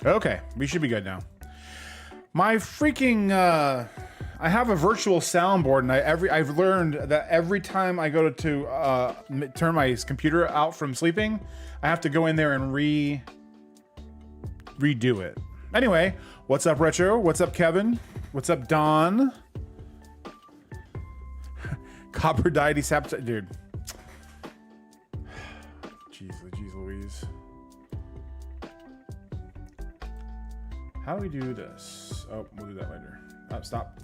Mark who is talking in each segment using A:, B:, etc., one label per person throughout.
A: Okay, we should be good now. My freaking I have a virtual soundboard, and I've learned that every time I go to turn my computer out from sleeping, I have to go in there and redo it. Anyway, what's up, Retro? What's up, Kevin? What's up, Don? Copper Deity Sabotage, dude. Jeez Louise. How do we do this? Oh, we'll do that later. Oh, stop.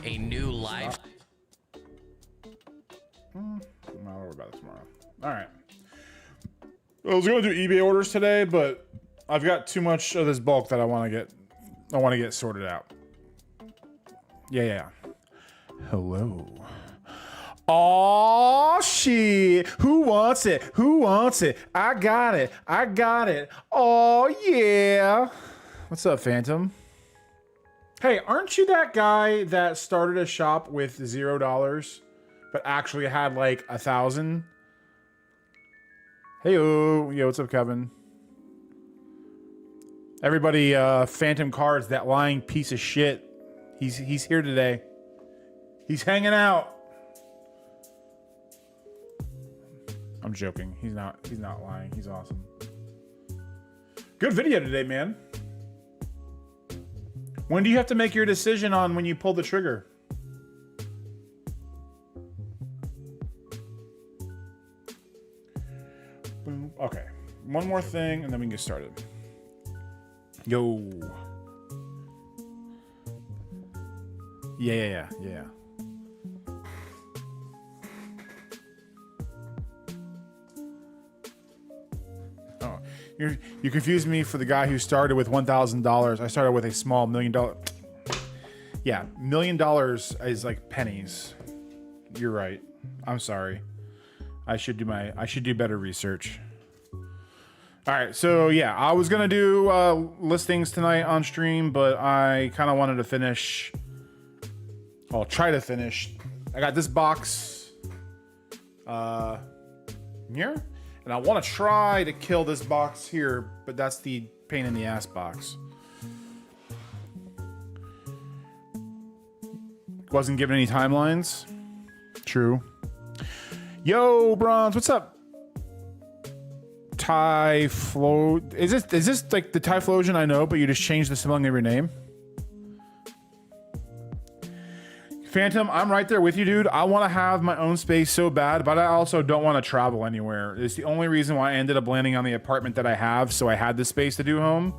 B: A new life.
A: I'll worry about it tomorrow. All right. I was going to do eBay orders today, but I've got too much of this bulk that I want to get sorted out. Yeah. Hello. Oh shit. Who wants it? I got it. Oh yeah. What's up, Phantom? Hey, aren't you that guy that started a shop with $0, but actually had like 1,000? Hey, yo, what's up, Kevin? Everybody, Phantom Cards, that lying piece of shit. He's here today. He's hanging out. I'm joking. He's not lying. He's awesome. Good video today, man. When do you have to make your decision on when you pull the trigger? Boom. Okay. One more thing, and then we can get started. Yo. Yeah. Oh, you confused me for the guy who started with $1,000. I started with a small $1 million. Yeah, $1 million is like pennies. You're right. I'm sorry. I should do better research. All right, so yeah, I was gonna do listings tonight on stream, but I kind of wanted to finish. I'll try to finish. I got this box here, and I want to try to kill this box here, but that's the pain in the ass box. Wasn't given any timelines. True. Yo, Bronze, what's up? Typhlo. Is this like the Typhlosion I know, but you just changed the spelling of your name? Phantom, I'm right there with you, dude. I want to have my own space so bad, but I also don't want to travel anywhere. It's the only reason why I ended up landing on the apartment that I have, so I had the space to do home.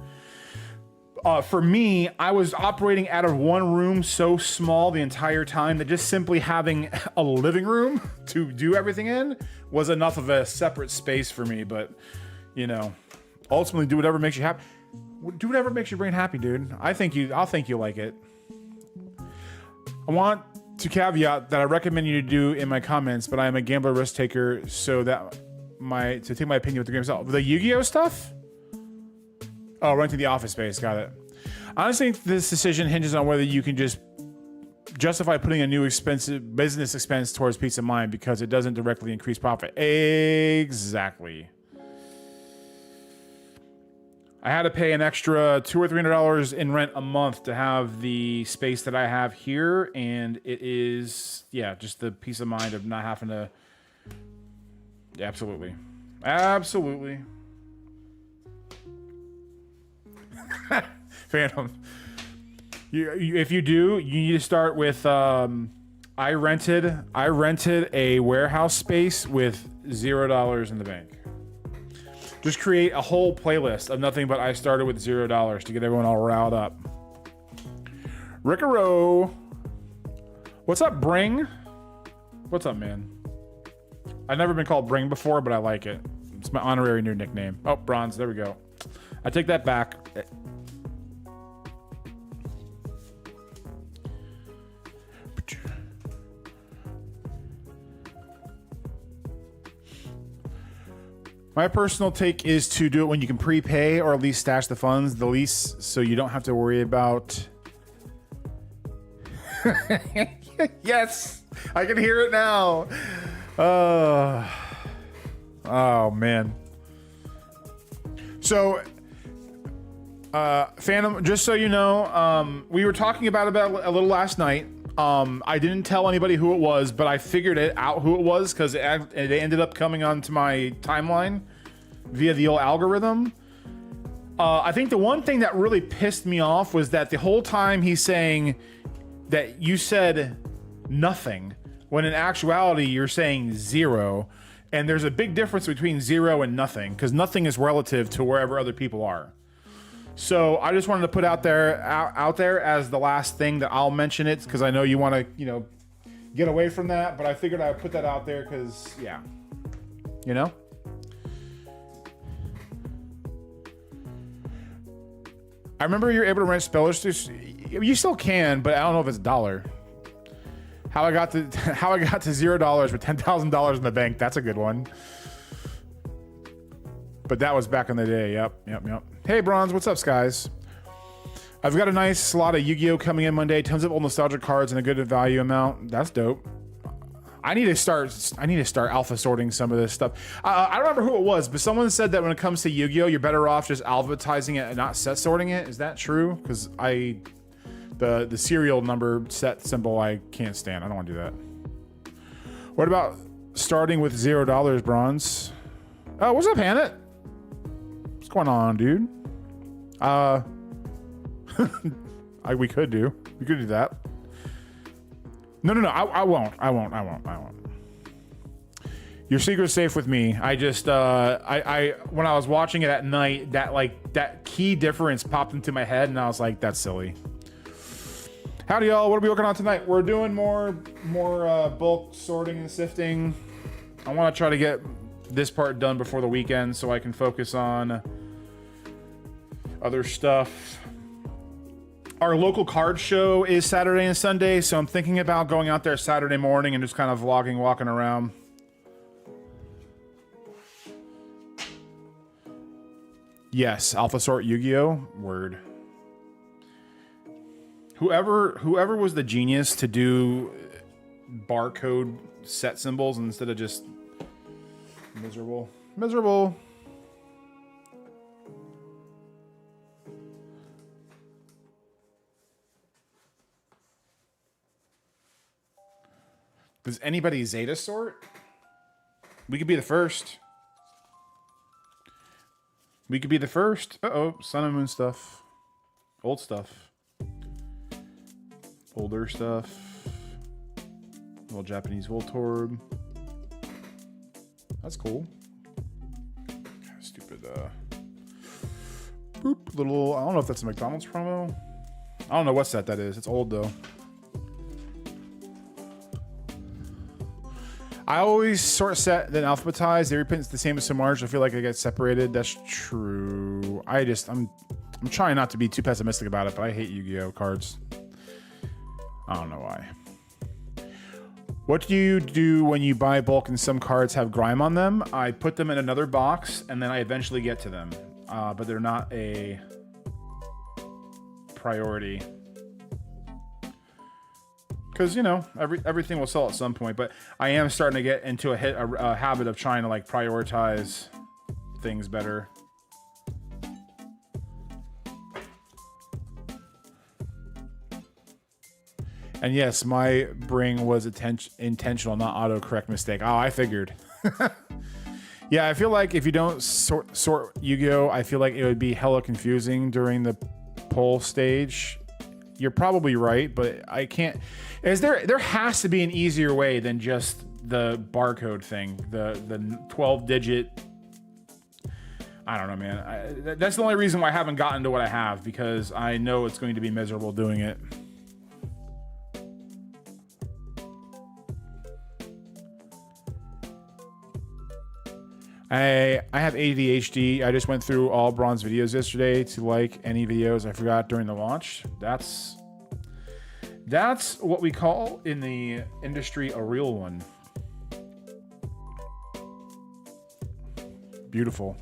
A: For me, I was operating out of one room so small the entire time that just simply having a living room to do everything in was enough of a separate space for me. But, you know, ultimately do whatever makes you happy. Do whatever makes your brain happy, dude. I'll think you like it. I want to caveat that I recommend you to do in my comments, but I am a gambler risk taker, so that to take my opinion with the grain of salt. The Yu-Gi-Oh stuff? Oh, renting the office space. Got it. I honestly think this decision hinges on whether you can just justify putting a new expensive business expense towards peace of mind because it doesn't directly increase profit. Exactly. I had to pay an extra $200 or $300 in rent a month to have the space that I have here, and it is, yeah, just the peace of mind of not having to. Yeah, absolutely. Phantom. If you do, you need to start with. I rented a warehouse space with $0 in the bank. Just create a whole playlist of nothing but I started with $0 to get everyone all riled up. Rickaro. What's up, Bring? What's up, man? I've never been called Bring before, but I like it. It's my honorary new nickname. Oh, Bronze. There we go. I take that back. My personal take is to do it when you can prepay or at least stash the funds, the lease, so you don't have to worry about. Yes, I can hear it now. Oh man. So Phantom, just so you know, we were talking about it a little last night. I didn't tell anybody who it was, but I figured it out who it was because it ended up coming onto my timeline via the old algorithm. I think the one thing that really pissed me off was that the whole time he's saying that you said nothing, when in actuality you're saying 0. And there's a big difference between 0 and nothing, because nothing is relative to wherever other people are. So I just wanted to put out there as the last thing that I'll mention it, because I know you want to, get away from that. But I figured I'd put that out there because, yeah, I remember you're able to rent spellers. You still can, but I don't know if it's $1. How I got to $0 with $10,000 in the bank. That's a good one. But that was back in the day. Yep. Hey, Bronze, what's up, Skies? I've got a nice lot of Yu-Gi-Oh coming in Monday. Tons of old nostalgia cards and a good value amount. That's dope. I need to start alpha sorting some of this stuff. I don't remember who it was, but someone said that when it comes to Yu-Gi-Oh, you're better off just alphabetizing it and not set sorting it. Is that true? Because the serial number set symbol I can't stand. I don't want to do that. What about starting with $0, Bronze? Oh, what's up, Hannah? What's going on, dude? We could do that. No. I won't. Your secret's safe with me. I just I when I was watching it at night, that key difference popped into my head, and I was like, that's silly. Howdy, y'all. What are we working on tonight? We're doing more bulk sorting and sifting. I want to try to get this part done before the weekend so I can focus on other stuff. Our local card show is Saturday and Sunday, so I'm thinking about going out there Saturday morning and just kind of vlogging, walking around. Yes, Alpha Sort Yu-Gi-Oh! Word. Whoever was the genius to do barcode set symbols instead of just miserable. Does anybody Zeta sort? We could be the first. Uh-oh, Sun and Moon stuff. Old stuff. Older stuff. Little Japanese Voltorb. That's cool. Stupid, boop, little, I don't know if that's a McDonald's promo. I don't know what set that is. It's old, though. I always sort set, then alphabetize. The reprint's the same as Submerged. I feel like I get separated. That's true. I'm trying not to be too pessimistic about it, but I hate Yu-Gi-Oh cards. I don't know why. What do you do when you buy bulk and some cards have grime on them? I put them in another box and then I eventually get to them. But they're not a priority. Because, everything will sell at some point. But I am starting to get into a habit of trying to prioritize things better. And yes, my bring was intentional, not autocorrect mistake. Oh, I figured. Yeah, I feel like if you don't sort Yu-Gi-Oh, I feel like it would be hella confusing during the poll stage. You're probably right, but I can't. There has to be an easier way than just the barcode thing, the 12-digit. I don't know, man. That's the only reason why I haven't gotten to what I have, because I know it's going to be miserable doing it. I have ADHD. I just went through all Bronze videos yesterday to like any videos I forgot during the launch. That's what we call in the industry a real one. Beautiful.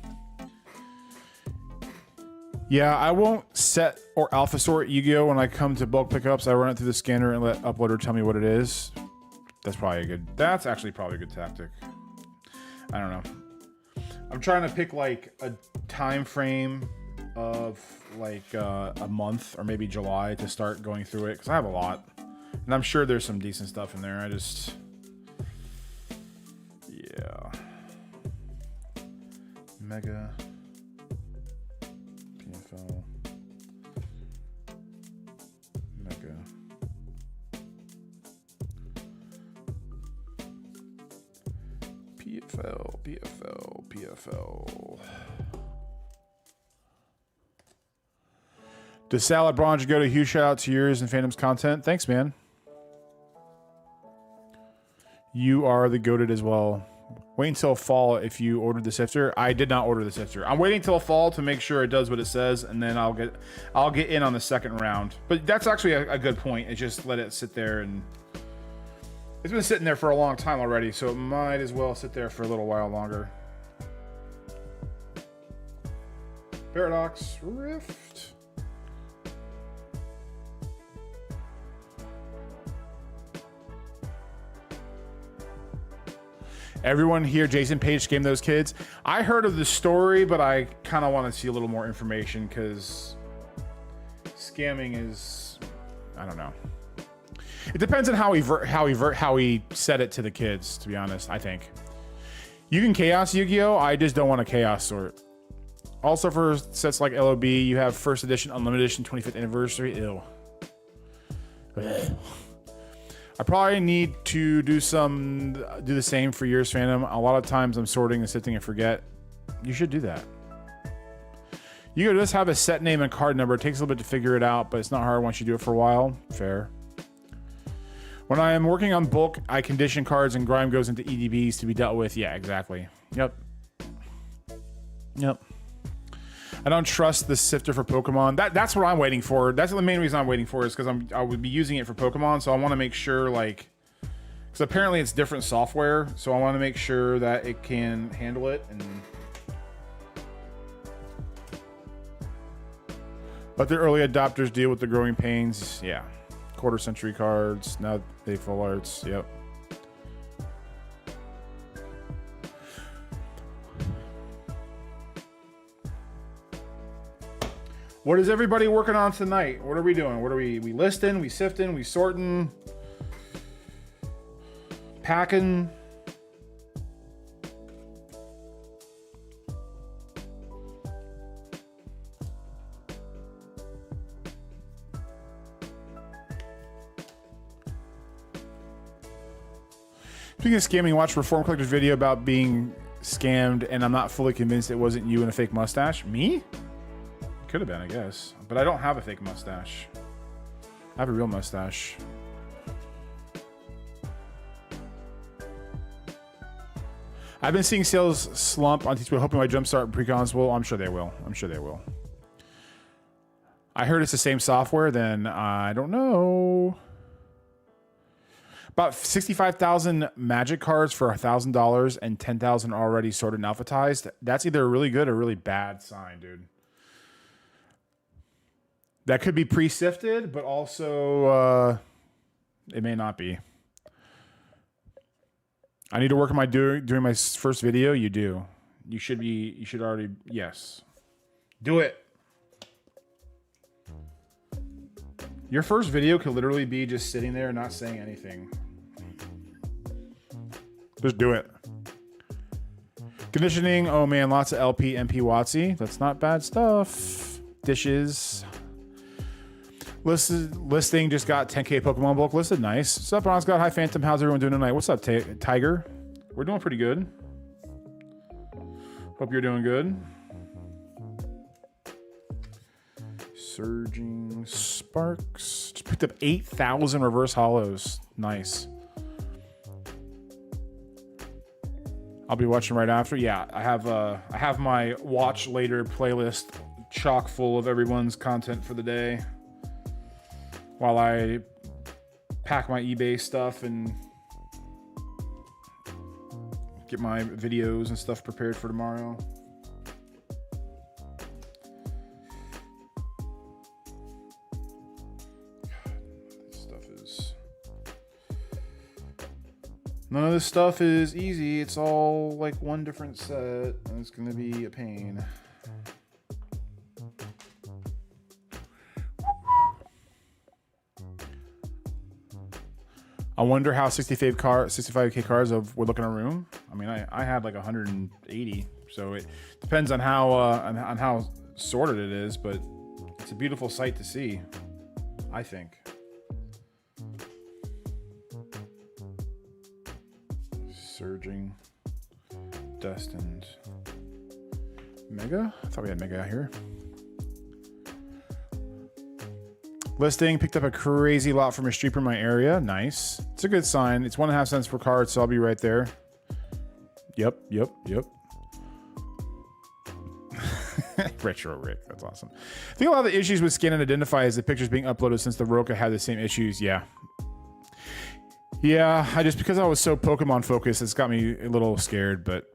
A: Yeah, I won't set or alpha sort Yu-Gi-Oh when I come to bulk pickups. I run it through the scanner and let uploader tell me what it is. That's actually probably a good tactic. I don't know. I'm trying to pick like a time frame of like a month or maybe July to start going through it because I have a lot, and I'm sure there's some decent stuff in there. I just, yeah, Mega PFL Mega. PFL. Does Salad Bronze go to huge shout out to yours and Phantom's content? Thanks, man. You are the goated as well. Wait until fall if you ordered the sifter. I did not order the sifter. I'm waiting till fall to make sure it does what it says, and then I'll get in on the second round. But that's actually a good point. It's just let it sit there, and it's been sitting there for a long time already, so it might as well sit there for a little while longer. Paradox Rift. Everyone here, Jason Page scammed those kids. I heard of the story, but I kind of want to see a little more information because scamming is, I don't know. It depends on how he said it to the kids, to be honest, I think. You can chaos Yu-Gi-Oh! I just don't want a chaos sort. Also for sets like LOB, you have first edition, unlimited edition, 25th anniversary. Ew. I probably need to do the same for yours, Phantom. A lot of times I'm sorting and sifting and forget. You should do that. You could just have a set name and card number. It takes a little bit to figure it out, but it's not hard once you do it for a while. Fair. When I am working on bulk, I condition cards and grime goes into EDBs to be dealt with. Yeah, exactly. Yep. I don't trust the sifter for Pokemon. That's what I'm waiting for. That's the main reason I'm waiting for is because I would be using it for Pokemon, so I want to make sure, like, because apparently it's different software, so I want to make sure that it can handle it. And but the early adopters deal with the growing pains. Yeah, quarter century cards. Now they full arts. Yep. What is everybody working on tonight? What are we doing? What are we listing? We sifting? We sorting? Packing? Speaking of scamming, watch Reform Collector's video about being scammed, and I'm not fully convinced it wasn't you and a fake mustache. Me? Could have been, I guess. But I don't have a fake mustache. I have a real mustache. I've been seeing sales slump on T2, hoping my Jumpstart precons will. I'm sure they will. I'm sure they will. I heard it's the same software, then I don't know. About 65,000 magic cards for $1,000 and 10,000 already sorted and alphatized. That's either a really good or really bad sign, dude. That could be pre-sifted, but also it may not be. I need to work on my doing my first video. You do. You should already. Yes. Do it. Your first video could literally be just sitting there and not saying anything. Just do it. Conditioning. Oh man, lots of LP, MP, WotC. That's not bad stuff. Dishes. Listing just got 10K Pokemon bulk listed. Nice. What's up, Ron Scott? Hi, Phantom. How's everyone doing tonight? What's up, Tiger? We're doing pretty good. Hope you're doing good. Surging Sparks. Just picked up 8,000 reverse hollows. Nice. I'll be watching right after. Yeah, I have my watch later playlist chock full of everyone's content for the day. While I pack my eBay stuff and get my videos and stuff prepared for tomorrow. None of this stuff is easy. It's all like one different set, and it's gonna be a pain. I wonder how 65K cars would look in a room. I mean, I had like 180, so it depends on how sorted it is, but it's a beautiful sight to see, I think. Surging, destined, Mega. I thought we had Mega out here. Listing, picked up a crazy lot from a streamer in my area. Nice. It's a good sign. It's 1.5 cents per card, so I'll be right there. Yep. Retro Rick, that's awesome. I think a lot of the issues with Scan and Identify is the pictures being uploaded since the Roka had the same issues. Yeah, because I was so Pokemon focused, it's got me a little scared, but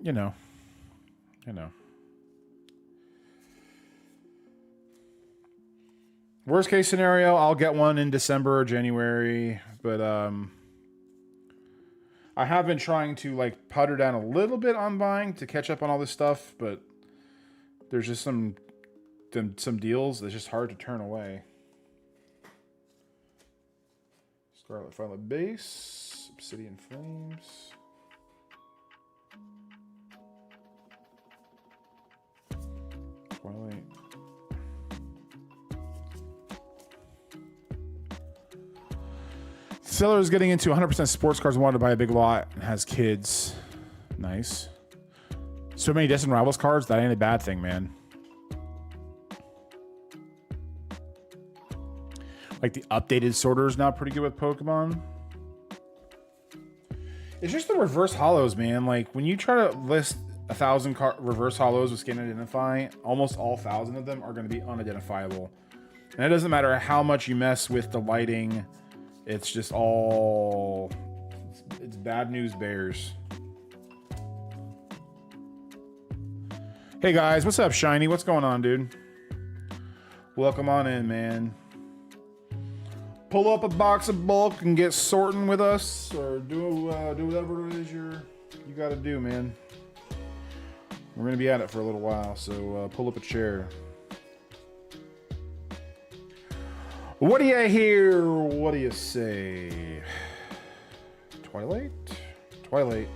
A: you know. Worst case scenario, I'll get one in December or January, but I have been trying to like powder down a little bit on buying to catch up on all this stuff, but there's just some deals that's just hard to turn away. Scarlet Violet Base, Obsidian Flames. Twilight. Seller is getting into 100% sports cars and wanted to buy a big lot and has kids. Nice. So many Destined Rivals cards, that ain't a bad thing, man. Like the updated sorter is now pretty good with Pokemon. It's just the reverse hollows, man. Like when you try to list 1,000 reverse hollows with Scan and Identify, almost all 1,000 of them are going to be unidentifiable. And it doesn't matter how much you mess with the lighting. It's just all... It's bad news bears. Hey guys, what's up, Shiny? What's going on, dude? Welcome on in, man. Pull up a box of bulk and get sorting with us, or do whatever it is you got to do, man. We're gonna be at it for a little while, so pull up a chair. What do you hear? What do you say? Twilight? Twilight.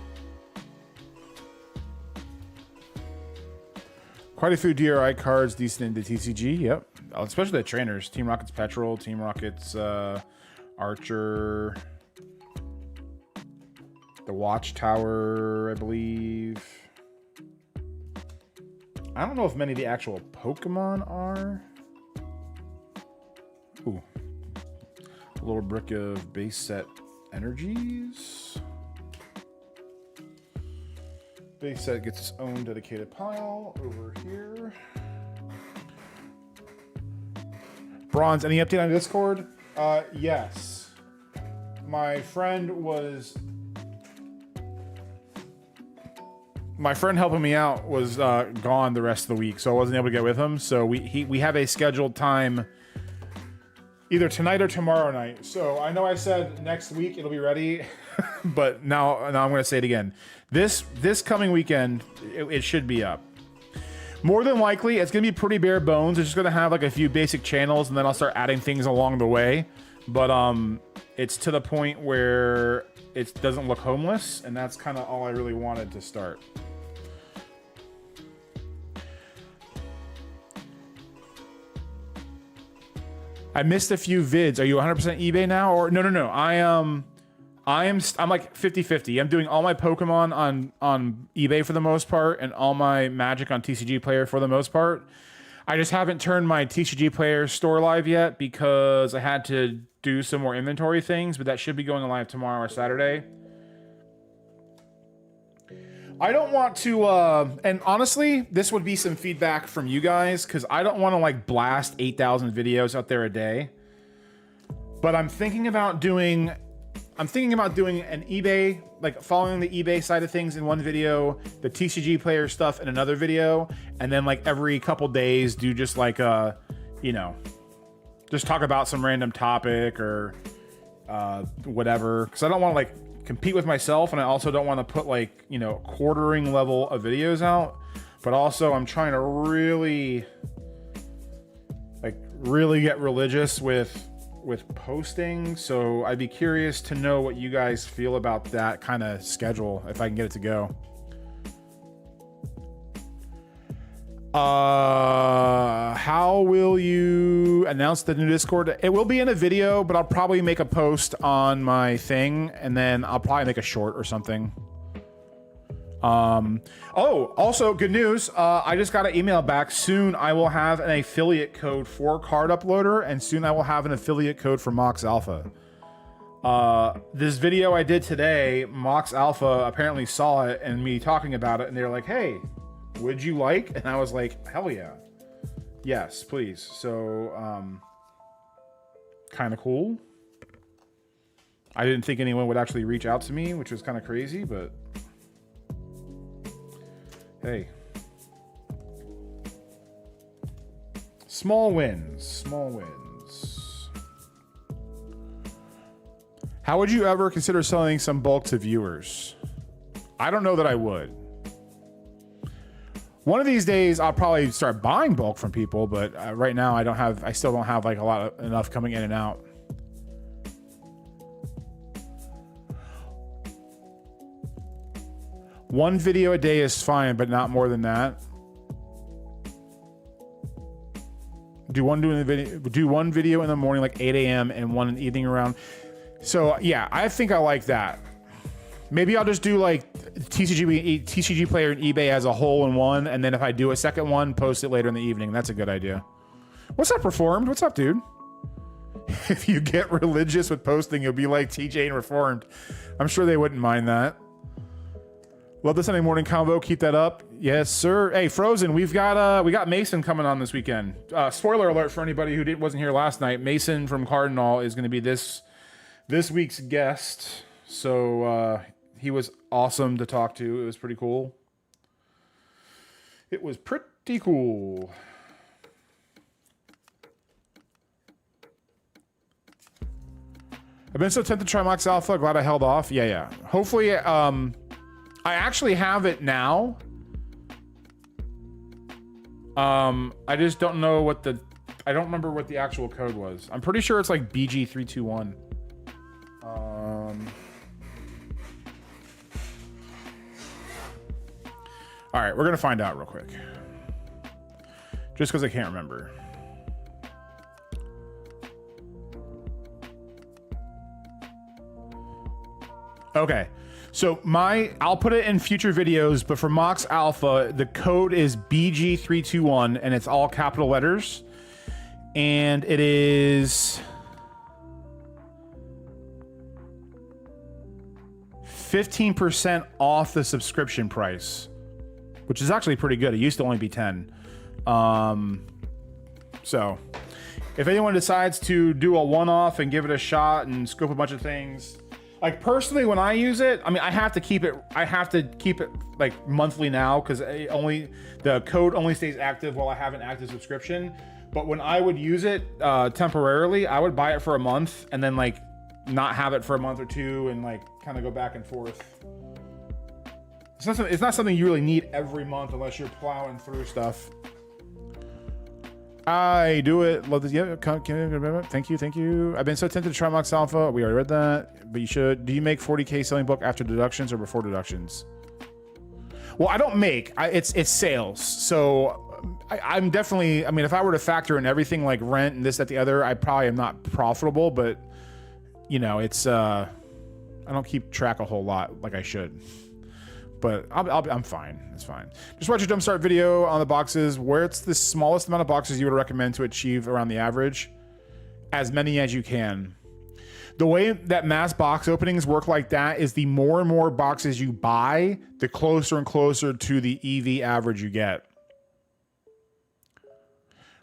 A: Quite a few DRI cards, decent into TCG, yep. Especially the trainers. Team Rocket's Petrol, Team Rocket's Archer. The Watchtower, I believe. I don't know if many of the actual Pokemon are. Ooh. A little brick of base set energies. Base set gets its own dedicated pile over here. Bronze, any update on Discord? Yes. My friend helping me out was gone the rest of the week, so I wasn't able to get with him. So we have a scheduled time either tonight or tomorrow night. So I know I said next week it'll be ready, but now I'm going to say it again. This coming weekend, it should be up. More than likely, it's going to be pretty bare bones. It's just going to have like a few basic channels, and then I'll start adding things along the way. But it's to the point where it doesn't look homeless, and that's kind of all I really wanted to start. I missed a few vids. Are you 100% eBay now? Or no. I'm like 50-50. I'm doing all my Pokemon on eBay for the most part, and all my Magic on TCG Player for the most part. I just haven't turned my TCG Player store live yet because I had to do some more inventory things, but that should be going live tomorrow or Saturday. I don't want to, and honestly, this would be some feedback from you guys, because I don't want to like blast 8,000 videos out there a day. But I'm thinking about doing an eBay, like following the eBay side of things in one video, the TCG Player stuff in another video, and then like every couple days do just like just talk about some random topic or whatever, because I don't want to like compete with myself, and I also don't want to put like quartering level of videos out, but also I'm trying to really get religious with with posting, so I'd be curious to know what you guys feel about that kind of schedule, if I can get it to go. How will you announce the new Discord? It will be in a video, but I'll probably make a post on my thing, and then I'll probably make a short or something. Oh, also good news. I just got an email back. Soon I will have an affiliate code for Card Uploader, and soon I will have an affiliate code for Mox Alpha. This video I did today, Mox Alpha apparently saw it and me talking about it, and they're like, hey, would you like? And I was like, hell yeah. Yes, please. So, kind of cool. I didn't think anyone would actually reach out to me, which was kind of crazy, but hey. Small wins, small wins. How would you ever consider selling some bulk to viewers? I don't know that I would. One of these days, I'll probably start buying bulk from people, but right now I still don't have like enough coming in and out. One video a day is fine, but not more than that. Do one video in the morning, like 8 a.m. and one in the evening around. So yeah, I think I like that. Maybe I'll just do like TCG player and eBay as a whole in one, and then if I do a second one, post it later in the evening. That's a good idea. What's up, Reformed? What's up, dude? If you get religious with posting, you'll be like TJ and Reformed. I'm sure they wouldn't mind that. Love the Sunday morning combo. Keep that up. Yes, sir. Hey, Frozen, we got Mason coming on this weekend. Spoiler alert for anybody who wasn't here last night. Mason from Cardinal is going to be this week's guest. So he was awesome to talk to. It was pretty cool. It was pretty cool. I've been so tempted to try Mox Alpha. Glad I held off. Yeah. Hopefully, I actually have it now. I just don't know I don't remember what the actual code was. I'm pretty sure it's like BG321. All right, we're gonna find out real quick. Just because I can't remember. Okay, so I'll put it in future videos, but for Mox Alpha, the code is BG321 and it's all capital letters. And it is 15% off the subscription price, which is actually pretty good. It used to only be 10. So if anyone decides to do a one-off and give it a shot and scope a bunch of things, like personally, when I use it, I mean, I have to keep it like monthly now, because the code only stays active while I have an active subscription. But when I would use it temporarily, I would buy it for a month and then like not have it for a month or two and like kind of go back and forth. It's not something you really need every month unless you're plowing through stuff. I do it. Love this. Yeah, thank you. I've been so tempted to try Mox Alpha. We already read that, but you should. Do you make 40K selling book after deductions or before deductions? Well, I don't make. It's sales. So I'm definitely. I mean, if I were to factor in everything like rent and this, that, the other, I probably am not profitable. But you know, it's. I don't keep track a whole lot like I should. But I'm fine. It's fine. Just watch a jumpstart video on the boxes. Where it's the smallest amount of boxes you would recommend to achieve around the average. As many as you can. The way that mass box openings work like that is the more and more boxes you buy, the closer and closer to the EV average you get.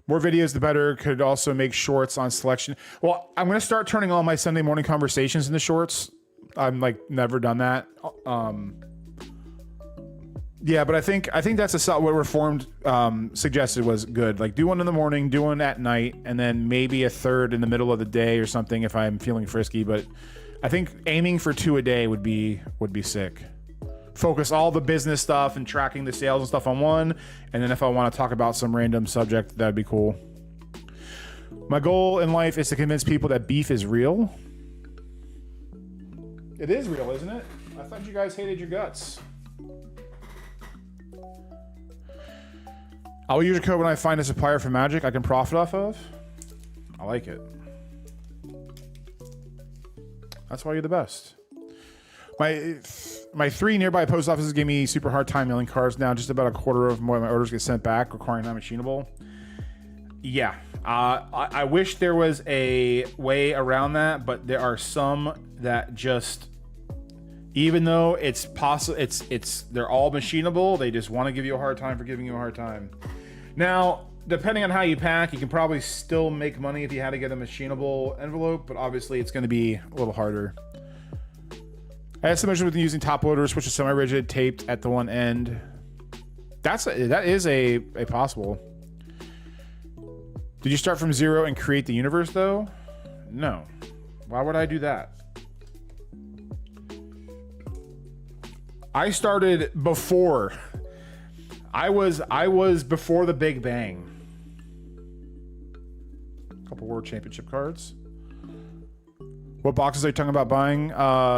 A: More videos, the better. Could also make shorts on selection. Well, I'm going to start turning all my Sunday morning conversations into shorts. I'm like never done that. Yeah, but I think that's what Reformed suggested was good. Like do one in the morning, do one at night, and then maybe a third in the middle of the day or something if I'm feeling frisky. But I think aiming for 2 a day would be sick. Focus all the business stuff and tracking the sales and stuff on one, and then if I want to talk about some random subject, that'd be cool. My goal in life is to convince people that beef is real. It is real, isn't it? I thought you guys hated your guts. I'll use your code when I find a supplier for Magic I can profit off of. I like it. That's why you're the best. My 3 nearby post offices gave me super hard time mailing cards now. Just about a quarter of more of my orders get sent back, requiring non-machinable. Yeah, I wish there was a way around that, but there are some that just, even though it's possible, they're all machinable. They just want to give you a hard time for giving you a hard time. Now, depending on how you pack, you can probably still make money if you had to get a machinable envelope, but obviously it's going to be a little harder. I had some issues with using top loaders, which is semi-rigid, taped at the one end. That is a possible. Did you start from 0 and create the universe though? No. Why would I do that? I started before. I was before the Big Bang. Couple World Championship cards. What boxes are you talking about buying?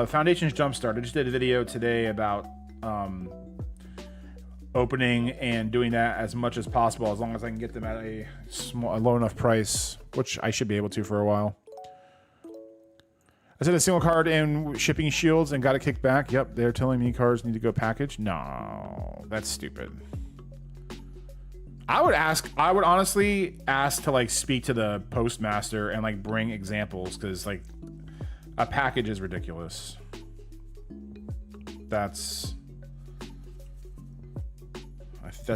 A: Foundations Jumpstart. I just did a video today about opening and doing that as much as possible, as long as I can get them at a low enough price, which I should be able to for a while. I sent a single card in shipping shields and got it kicked back. Yep, they're telling me cards need to go packaged. No, that's stupid. I would honestly ask to like speak to the postmaster and like bring examples, because like a package is ridiculous. That's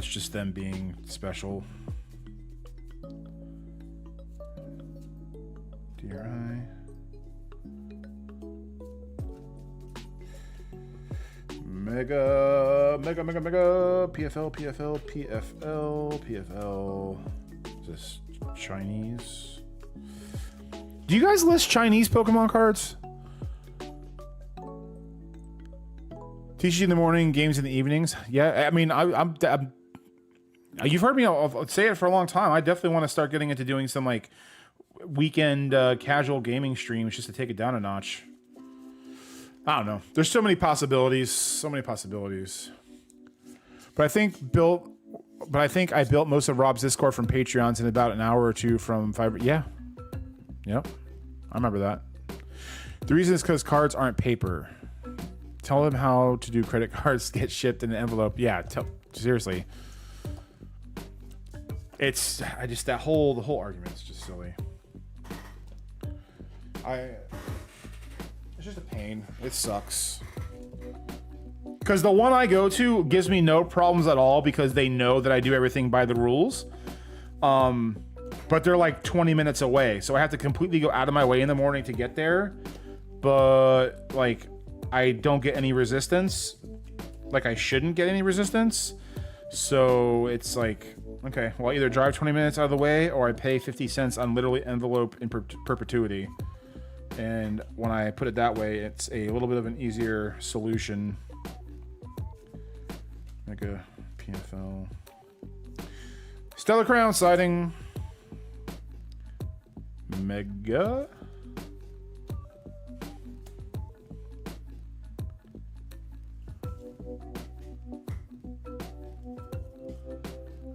A: just them being special. DRI. Mega PFL. Just Chinese. Do you guys list Chinese Pokemon cards? TCG in the morning, games in the evenings. Yeah, I mean, I'm you've heard me I'll say it for a long time. I definitely want to start getting into doing some like weekend casual gaming streams just to take it down a notch. I don't know. There's so many possibilities. So many possibilities. But I think I built most of Rob's Discord from Patreons in about an hour or two from Fiverr. Yeah. Yep. I remember that. The reason is because cards aren't paper. Tell them how to do credit cards get shipped in an envelope. Yeah, seriously. The whole argument is just silly. It's just a pain. It sucks. Because the one I go to gives me no problems at all because they know that I do everything by the rules. But they're like 20 minutes away. So I have to completely go out of my way in the morning to get there. But like, I don't get any resistance. Like I shouldn't get any resistance. So it's like, okay, well, I either drive 20 minutes out of the way or I pay 50 cents on literally envelope in perpetuity. And when I put it that way, it's a little bit of an easier solution. Mega PFL. Stellar Crown sighting. Mega.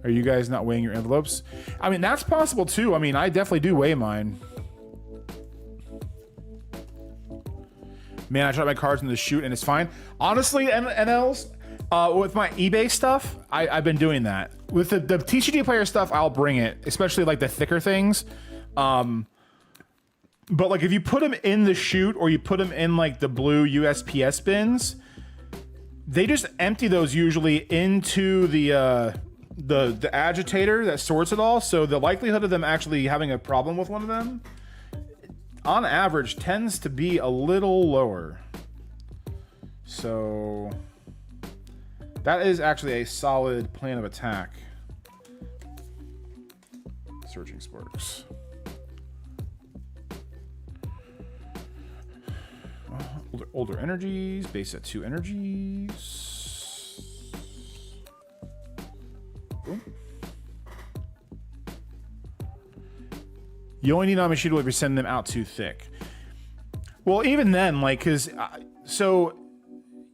A: Are you guys not weighing your envelopes? I mean, that's possible too. I mean, I definitely do weigh mine. Man, I tried my cards in the shoot and it's fine. Honestly, NLs, with my eBay stuff, I've been doing that. With the TCG player stuff, I'll bring it, especially like the thicker things. But like if you put them in the shoot or you put them in like the blue USPS bins, they just empty those usually into the agitator that sorts it all. So the likelihood of them actually having a problem with one of them, on average, tends to be a little lower. So that is actually a solid plan of attack. Searching Sparks. Older energies, base at 2 energies. Boom. You only need non-machine if you're sending them out too thick. Well, even then, like, because so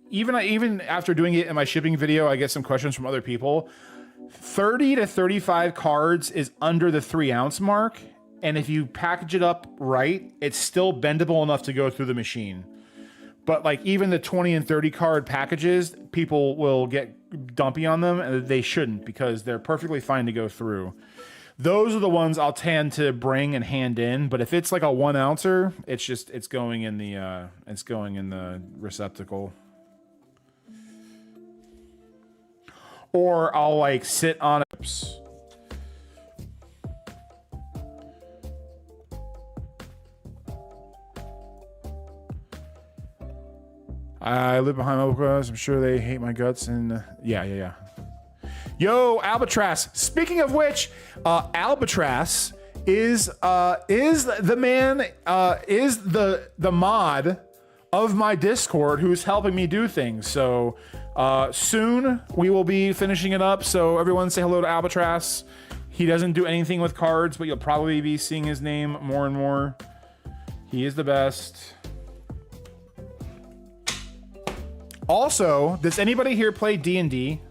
A: even after doing it in my shipping video, I get some questions from other people. 30 to 35 cards is under the 3-ounce mark, and if you package it up right, it's still bendable enough to go through the machine. But like even the 20 and 30 card packages, people will get dumpy on them, and they shouldn't, because they're perfectly fine to go through. Those are the ones I'll tend to bring and hand in. But if it's like a 1-ouncer, it's going in the receptacle. Or I'll like sit on it. I live behind mobile cars. I'm sure they hate my guts. And yeah. Yo, Albatross. Speaking of which, Albatross is the man, is the mod of my Discord who's helping me do things. So soon we will be finishing it up. So everyone say hello to Albatross. He doesn't do anything with cards, but you'll probably be seeing his name more and more. He is the best. Also, does anybody here play D&D?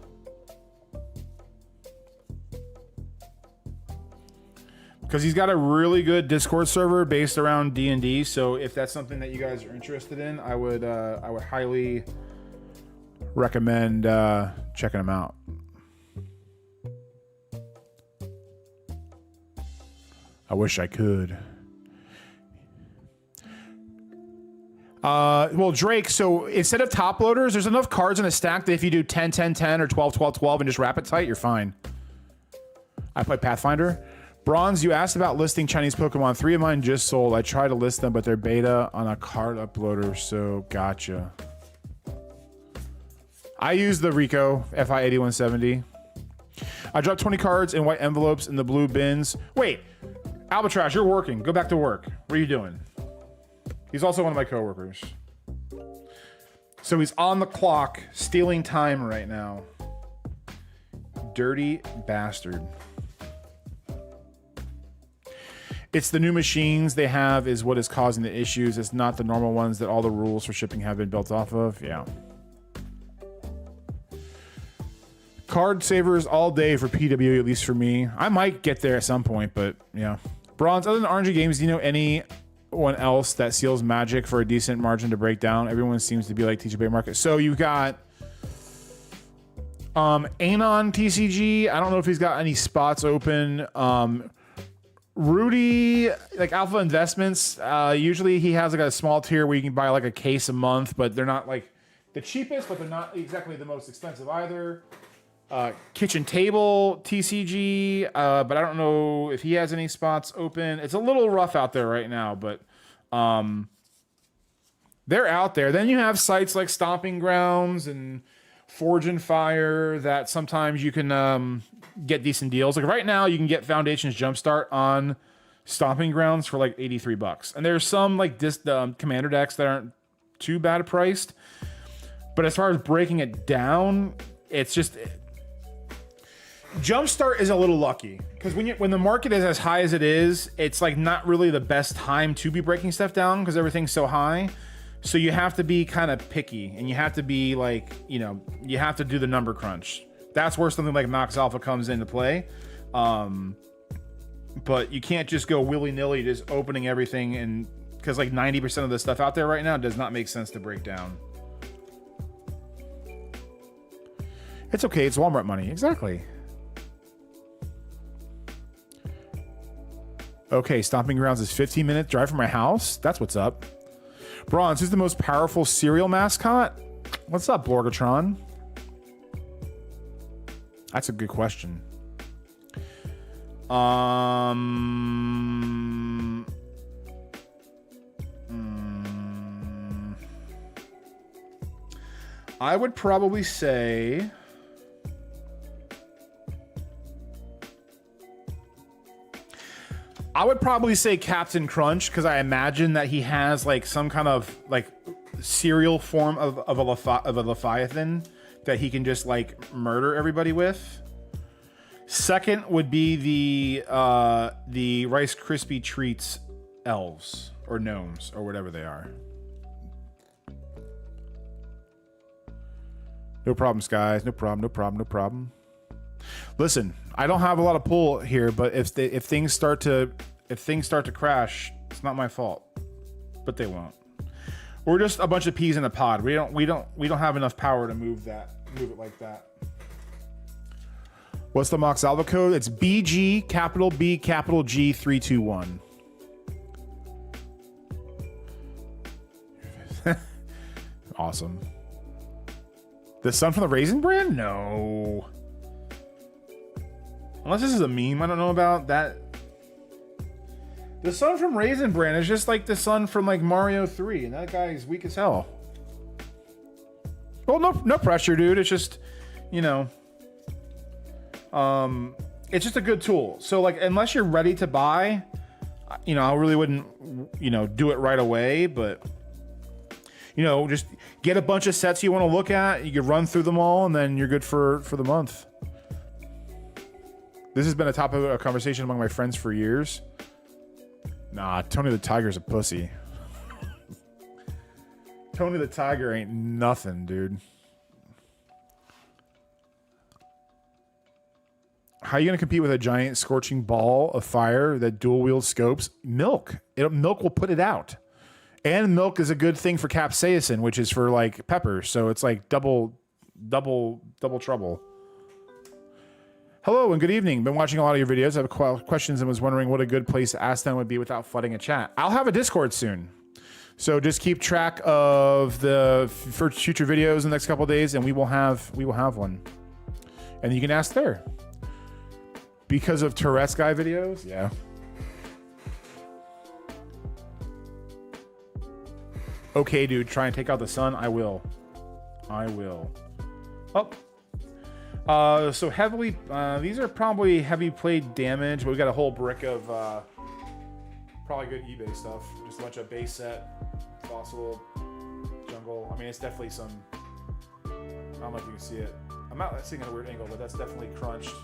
A: Because he's got a really good Discord server based around D&D. So if that's something that you guys are interested in, I would highly recommend checking him out. I wish I could. Well, Drake, so instead of top loaders, there's enough cards in a stack that if you do 10, 10, 10 or 12, 12, 12 and just wrap it tight, you're fine. I play Pathfinder. Bronze, you asked about listing Chinese Pokemon. 3 of mine just sold. I tried to list them, but they're beta on a card uploader, so gotcha. I use the Rico FI8170. I dropped 20 cards in white envelopes in the blue bins. Wait, Albatross, you're working. Go back to work. What are you doing? He's also one of my coworkers. So he's on the clock, stealing time right now. Dirty bastard. It's the new machines they have is what is causing the issues. It's not the normal ones that all the rules for shipping have been built off of. Yeah. Card savers all day for PW, at least for me. I might get there at some point, but yeah. Bronze, other than RNG games, do you know anyone else that seals Magic for a decent margin to break down? Everyone seems to be like TCB Market. So you've got Anon TCG. I don't know if he's got any spots open. Rudy, like Alpha Investments, usually he has like a small tier where you can buy like a case a month, but they're not like the cheapest, but they're not exactly the most expensive either. Kitchen Table TCG, but I don't know if he has any spots open. It's a little rough out there right now, but they're out there. Then you have sites like Stomping Grounds and Forge and Fire that sometimes you can get decent deals. Like right now, you can get Foundation's Jumpstart on Stomping Grounds for like $83, and there's some like commander decks that aren't too bad priced. But as far as breaking it down, it's just Jumpstart is a little lucky because when the market is as high as it is, it's like not really the best time to be breaking stuff down because everything's so high. So you have to be kind of picky, and you have to be like, you have to do the number crunch. That's where something like Nox Alpha comes into play. But you can't just go willy-nilly just opening everything, and because like 90% of the stuff out there right now does not make sense to break down. It's okay, it's Walmart money. Exactly. Okay, Stomping Grounds is 15-minute drive from my house. That's what's up. Bronze, who's the most powerful cereal mascot? What's up, Blorgatron? That's a good question. I would probably say Captain Crunch, because I imagine that he has like some kind of like cereal form of a Leviathan that he can just like murder everybody with. Second would be the Rice Krispie Treats elves or gnomes or whatever they are. No problems, guys. No problem. No problem. No problem. Listen, I don't have a lot of pull here, but if things start to crash, it's not my fault. But they won't. We're just a bunch of peas in a pod. We don't have enough power to move it like that. What's the Mox Alva code? It's BG capital B capital G 321. Awesome. The Sun from the Raisin Brand? No. Unless this is a meme I don't know about. That the Sun from Raisin Brand is just like the Sun from like Mario 3, and that guy is weak as hell. Well, no pressure, dude. It's just, you know, it's just a good tool. So like, unless you're ready to buy, you know, I really wouldn't, you know, do it right away, but you know, just get a bunch of sets you want to look at. You can run through them all, and then you're good for the month. This has been a topic of conversation among my friends for years. Nah, Tony the Tiger's a pussy. Tony the Tiger ain't nothing, dude. How are you going to compete with a giant scorching ball of fire that dual wield scopes? Milk. Milk will put it out. And milk is a good thing for capsaicin, which is for like peppers. So it's like double trouble. Hello and good evening. Been watching a lot of your videos. I have questions and was wondering what a good place to ask them would be without flooding a chat. I'll have a Discord soon. So just keep track of the future videos in the next couple of days, and we will have one. And you can ask there. Because of Tourette's guy videos? Yeah. Okay, dude, try and take out the sun. I will. Oh. So heavily, these are probably heavy plate damage, but we got a whole brick of probably good eBay stuff. Just a bunch of base set, fossil, jungle. I mean, it's definitely some, I don't know if you can see it. I'm not seeing a weird angle, but that's definitely crunched.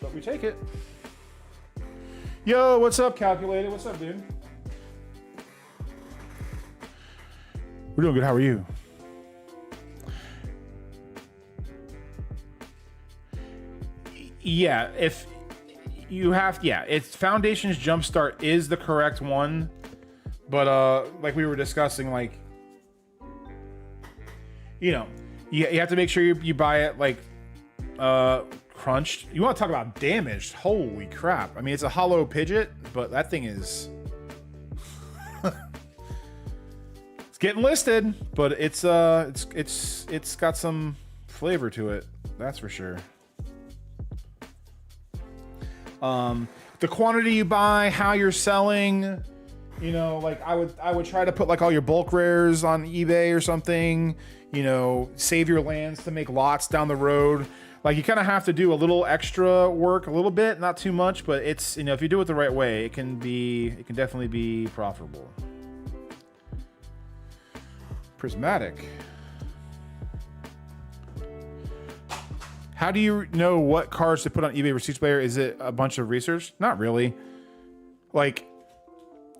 A: But we take it. Yo, what's up, Calculated? What's up, dude? We're doing good. How are you? Yeah, if you have, yeah, it's Foundation's Jumpstart is the correct one, but like we were discussing, like, you know, you have to make sure you buy it like crunched. You want to talk about damaged? Holy crap! I mean, it's a hollow Pidgeot, but that thing is it's getting listed, but it's got some flavor to it. That's for sure. The quantity you buy, how you're selling, you know, like I would try to put like all your bulk rares on eBay or something, you know, save your lands to make lots down the road. Like you kind of have to do a little extra work, a little bit, not too much, but it's, you know, if you do it the right way, it can definitely be profitable. Prismatic. How do you know what cards to put on eBay Receipts Player? Is it a bunch of research? Not really. Like,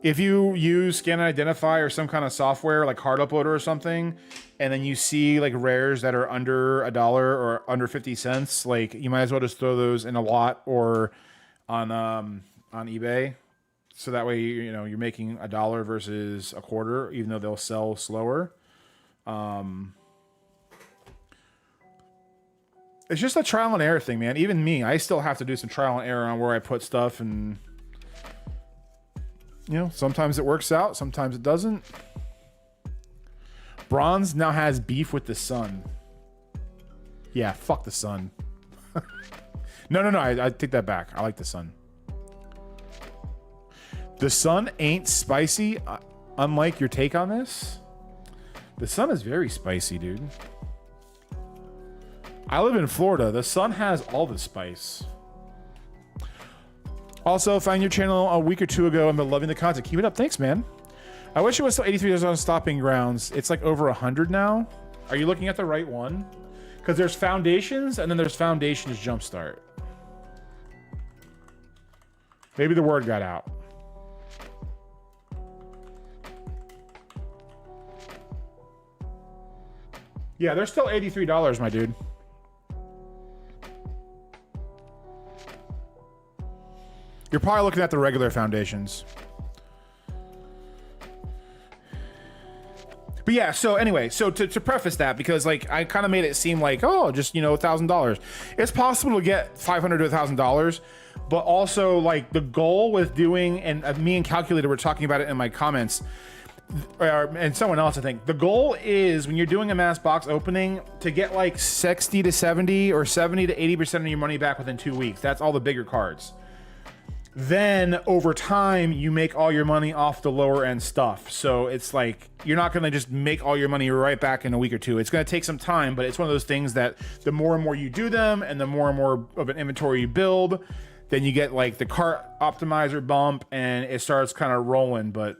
A: if you use Scan and Identify or some kind of software like Card Uploader or something, and then you see like rares that are under $1 or under 50 cents, like you might as well just throw those in a lot or on eBay. So that way, you know, you're making $1 versus a quarter, even though they'll sell slower. It's just a trial and error thing, man. Even me, I still have to do some trial and error on where I put stuff, and you know, sometimes it works out, sometimes it doesn't. Bronze now has beef with the Sun. Yeah, fuck the Sun. No, I take that back. I like the Sun. The Sun ain't spicy, unlike your take on this. The Sun is very spicy, dude. I live in Florida. The Sun has all the spice. Also, found your channel a week or two ago and been loving the content. Keep it up. Thanks, man. I wish it was still $83 on Stopping Grounds. It's like over 100 now. Are you looking at the right one? Because there's Foundations and then there's Foundations Jumpstart. Maybe the word got out. Yeah, they're still $83, my dude. You're probably looking at the regular Foundations. But yeah, so anyway, so to preface that, because like I kind of made it seem like, oh, just, you know, $1,000. It's possible to get $500 to $1,000, but also like the goal with doing, and me and Calculator were talking about it in my comments, and someone else, I think. The goal is when you're doing a mass box opening to get like 60 to 70 or 70 to 80% of your money back within 2 weeks. That's all the bigger cards. Then over time, you make all your money off the lower end stuff. So it's like, you're not going to just make all your money right back in a week or two. It's going to take some time, but it's one of those things that the more and more you do them and the more and more of an inventory you build, then you get like the cart optimizer bump and it starts kind of rolling. But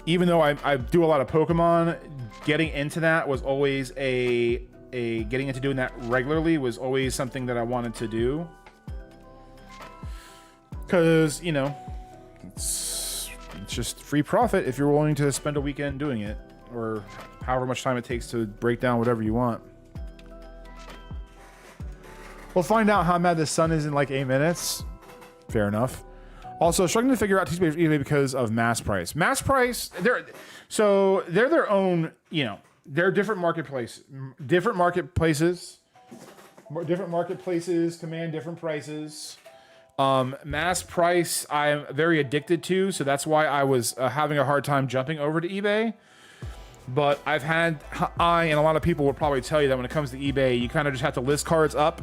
A: even though I do a lot of Pokemon, getting into that was always getting into doing that regularly was always something that I wanted to do. Because, you know, it's just free profit if you're willing to spend a weekend doing it, or however much time it takes to break down whatever you want. We'll find out how mad the sun is in like 8 minutes. Fair enough. Also, struggling to figure out TCP eBay because of mass price. Mass price, they're their own, you know, they're different marketplaces. Different marketplaces command different prices. Mass price, I'm very addicted to, so that's why I was having a hard time jumping over to eBay. But I and a lot of people will probably tell you that when it comes to eBay, you kind of just have to list cards up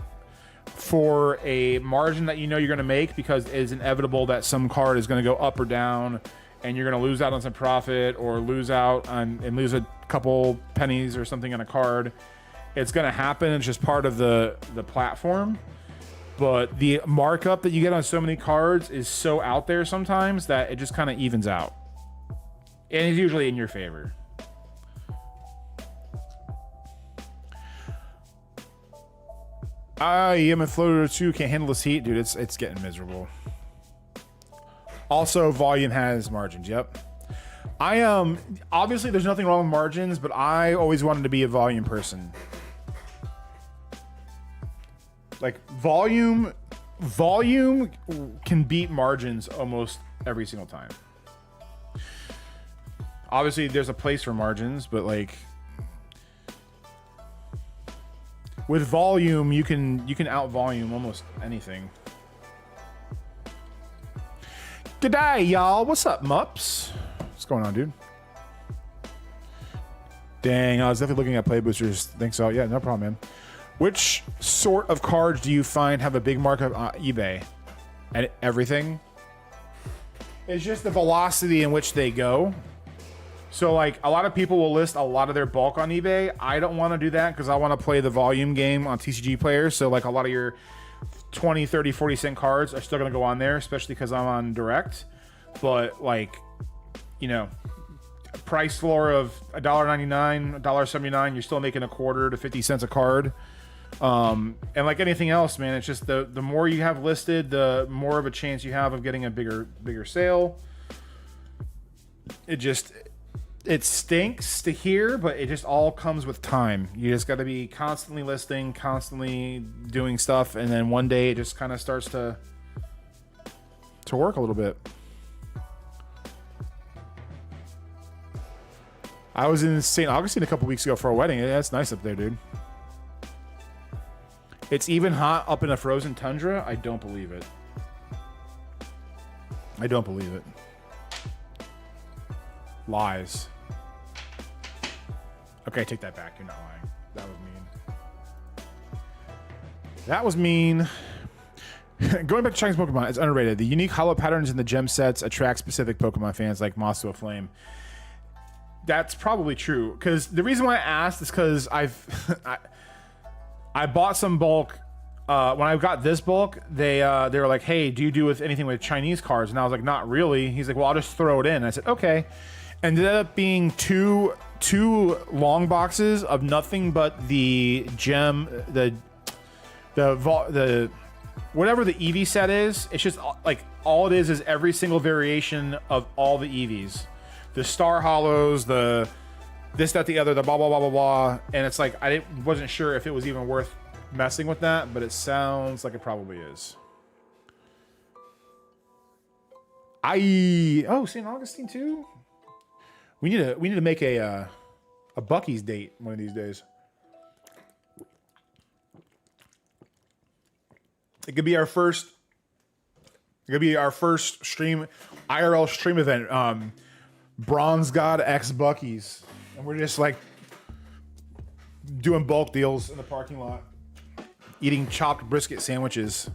A: for a margin that you know you're going to make, because it's inevitable that some card is going to go up or down and you're going to lose out on some profit or lose out on and lose a couple pennies or something on a card. It's going to happen. It's just part of the platform. But the markup that you get on so many cards is so out there sometimes that it just kind of evens out. And it's usually in your favor. I am a floater too. Can't handle this heat, dude. It's getting miserable. Also, volume has margins. Yep. Obviously there's nothing wrong with margins, but I always wanted to be a volume person. Like volume can beat margins almost every single time. Obviously there's a place for margins, but like with volume, you can out volume almost anything. G'day, y'all. What's up, Mups? What's going on, dude? Dang, I was definitely looking at play boosters. Think so? Yeah, no problem, man. Which sort of cards do you find have a big markup on eBay? And everything? It's just the velocity in which they go. So like a lot of people will list a lot of their bulk on eBay. I don't want to do that because I want to play the volume game on TCG Player. So like a lot of your 20, 30, 40 cent cards are still going to go on there, especially because I'm on direct. But like, you know, price floor of $1.99, $1.79, you're still making a quarter to 50 cents a card. And like anything else, man, it's just the more you have listed, the more of a chance you have of getting a bigger sale. It stinks to hear, but it just all comes with time. You just got to be constantly listing, constantly doing stuff, and then one day it just kind of starts to work a little bit. I was in St. Augustine a couple weeks ago for a wedding. Yeah, it's nice up there, dude. It's even hot up in a frozen tundra. I don't believe it. I don't believe it. Lies. Okay, take that back. You're not lying. That was mean. That was mean. Going back to Chinese Pokemon, it's underrated. The unique hollow patterns in the gem sets attract specific Pokemon fans like Moss to a Flame. That's probably true. Because the reason why I asked is because I bought some bulk. When I got this bulk, they were like, "Hey, do you do with anything with Chinese cards?" And I was like, "Not really." He's like, "Well, I'll just throw it in." And I said, "Okay." Ended up being two 2 long boxes of nothing but the gem, the whatever the Eevee set is. It's just like all it is every single variation of all the Eevees, the Star Hollows, the this, that, the other, the blah blah blah blah blah. And it's like wasn't sure if it was even worth messing with that, but it sounds like it probably is. Oh, St. Augustine too. We need to make a Bucky's date one of these days. It could be our first. It could be our first stream, IRL stream event. Bronze God X Bucky's, and we're just like doing bulk deals in the parking lot, eating chopped brisket sandwiches.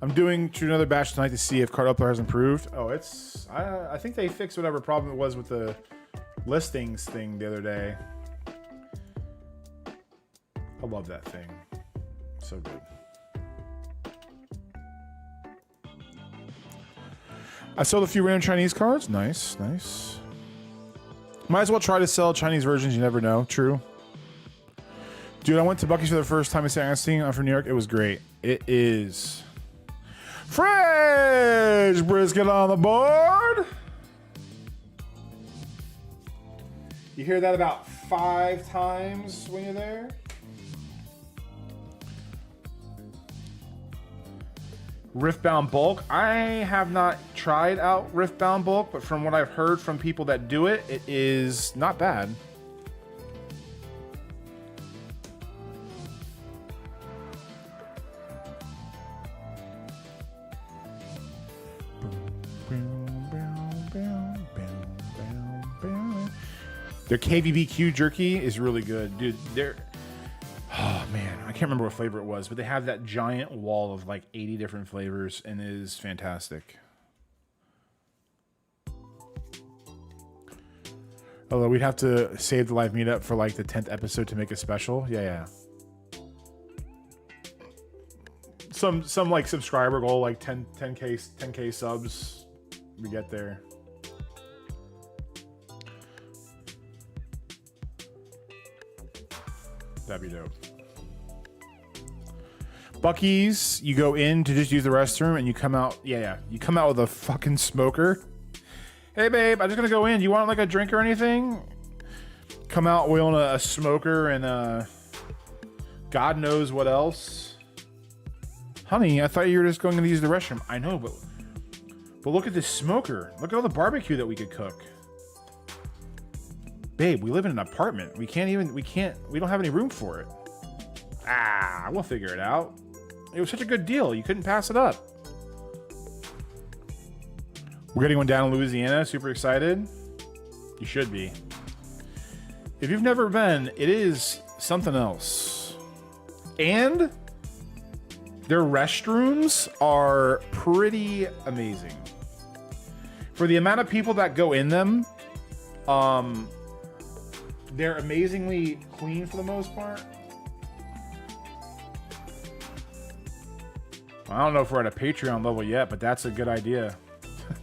A: I'm doing another batch tonight to see if card upload has improved. Oh, it's I think they fixed whatever problem it was with the listings thing the other day. I love that thing. So good. I sold a few random Chinese cards. Nice, nice. Might as well try to sell Chinese versions. You never know. True. Dude, I went to Bucky's for the first time in St. Augustine. I'm from New York. It was great. It is. Fresh brisket on the board. You hear that about 5 times when you're there. Riftbound Bulk. I have not tried out Riftbound Bulk, but from what I've heard from people that do it, it is not bad. Their KVBQ jerky is really good, dude. Oh man, I can't remember what flavor it was, but they have that giant wall of like 80 different flavors, and it is fantastic. Although we'd have to save the live meetup for like the 10th episode to make a special. Yeah. Some like subscriber goal, like 10k subs. We get there. That'd be dope. Bucky's, you go in to just use the restroom and you come out. Yeah. You come out with a fucking smoker. Hey, babe, I'm just gonna go in. Do you want like a drink or anything? Come out wheeling a smoker and God knows what else. Honey, I thought you were just going to use the restroom. I know, but look at this smoker. Look at all the barbecue that we could cook. Babe, we live in an apartment. We don't have any room for it. We'll figure it out. It was such a good deal. You couldn't pass it up. We're getting one down in Louisiana. Super excited. You should be. If you've never been, it is something else. And their restrooms are pretty amazing. For the amount of people that go in them, they're amazingly clean for the most part. I don't know if we're at a Patreon level yet, but that's a good idea.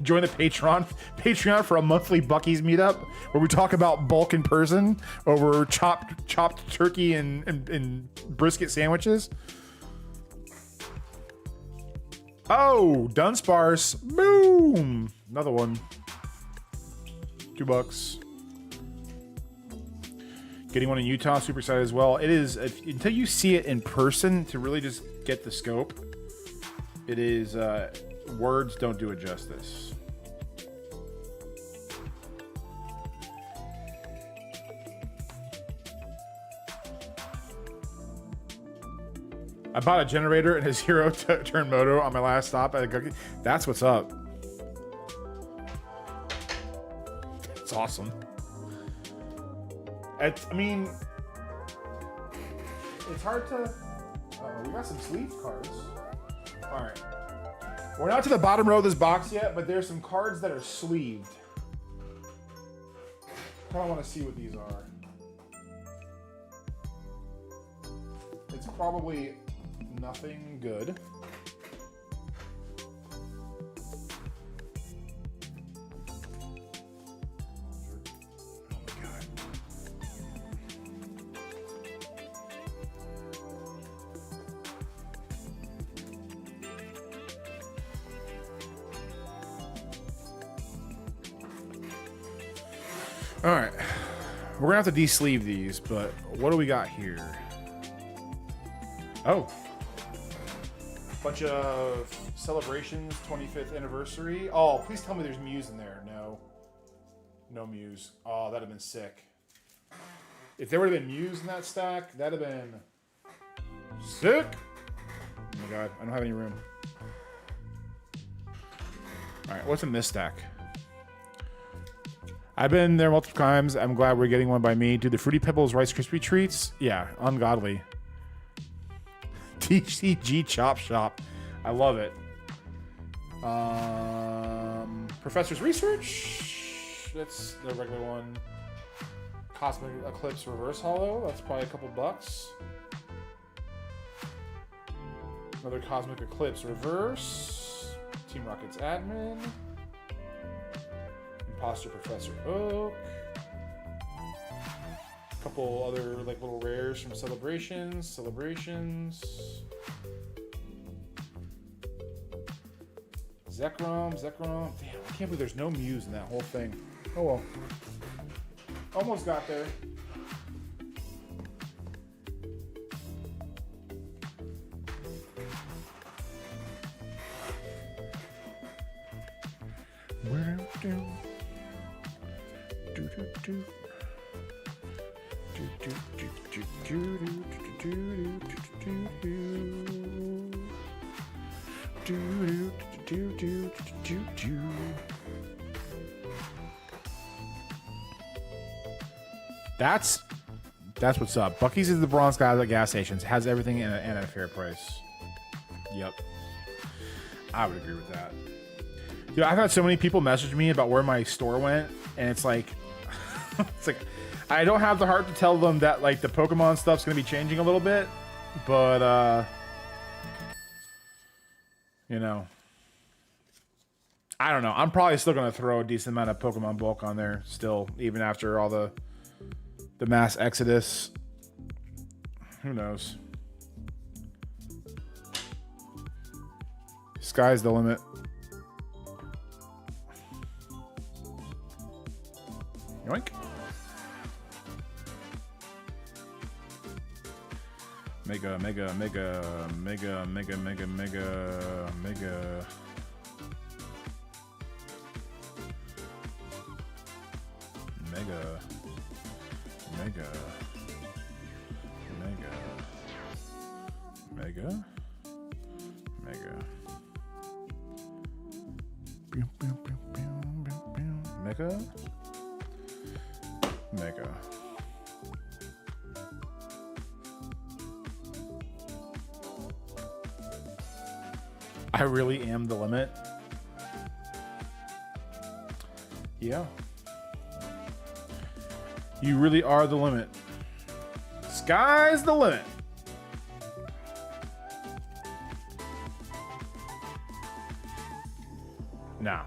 A: Join the Patreon for a monthly Bucky's meetup where we talk about bulk in person over chopped turkey and brisket sandwiches. Oh, Dunsparce. Boom. Another one. $2. Getting one in Utah, super excited as well. It is, until you see it in person to really just get the scope, it is, words don't do it justice. I bought a generator and a zero-turn moto on my last stop at a cookie. That's what's up. It's awesome. I mean, it's hard to... we got some sleeve cards. All right. We're not to the bottom row of this box yet, but there's some cards that are sleeved. I kind of want to see what these are. It's probably nothing good. All right. We're going to have to de-sleeve these, but what do we got here? Oh. Bunch of celebrations, 25th anniversary. Oh, please tell me there's Muse in there. No. No Muse. Oh, that'd have been sick. If there would have been Muse in that stack, that'd have been sick. Oh my god, I don't have any room. Alright, what's in this stack? I've been there multiple times. I'm glad we're getting one by me. Dude, the Fruity Pebbles Rice Krispie Treats? Yeah, ungodly. TCG Chop Shop. I love it. Professor's Research. That's the regular one. Cosmic Eclipse Reverse Hollow. That's probably a couple bucks. Another Cosmic Eclipse Reverse. Team Rocket's Admin. Imposter Professor Oak. A couple other like little rares from Celebrations. Zekrom. Damn, I can't believe there's no Muse in that whole thing. Oh well. Almost got there. That's what's up. Buc-ee's is the bronze guy at the gas stations. Has everything and at a fair price. Yep. I would agree with that. Dude, I've had so many people message me about where my store went, and it's like, I don't have the heart to tell them that like the Pokemon stuff's gonna be changing a little bit, but you know, I don't know. I'm probably still gonna throw a decent amount of Pokemon bulk on there still, even after all the mass exodus. Who knows? Sky's the limit. Yoink. Mega. I really am the limit. Yeah. You really are the limit. Sky's the limit. Nah,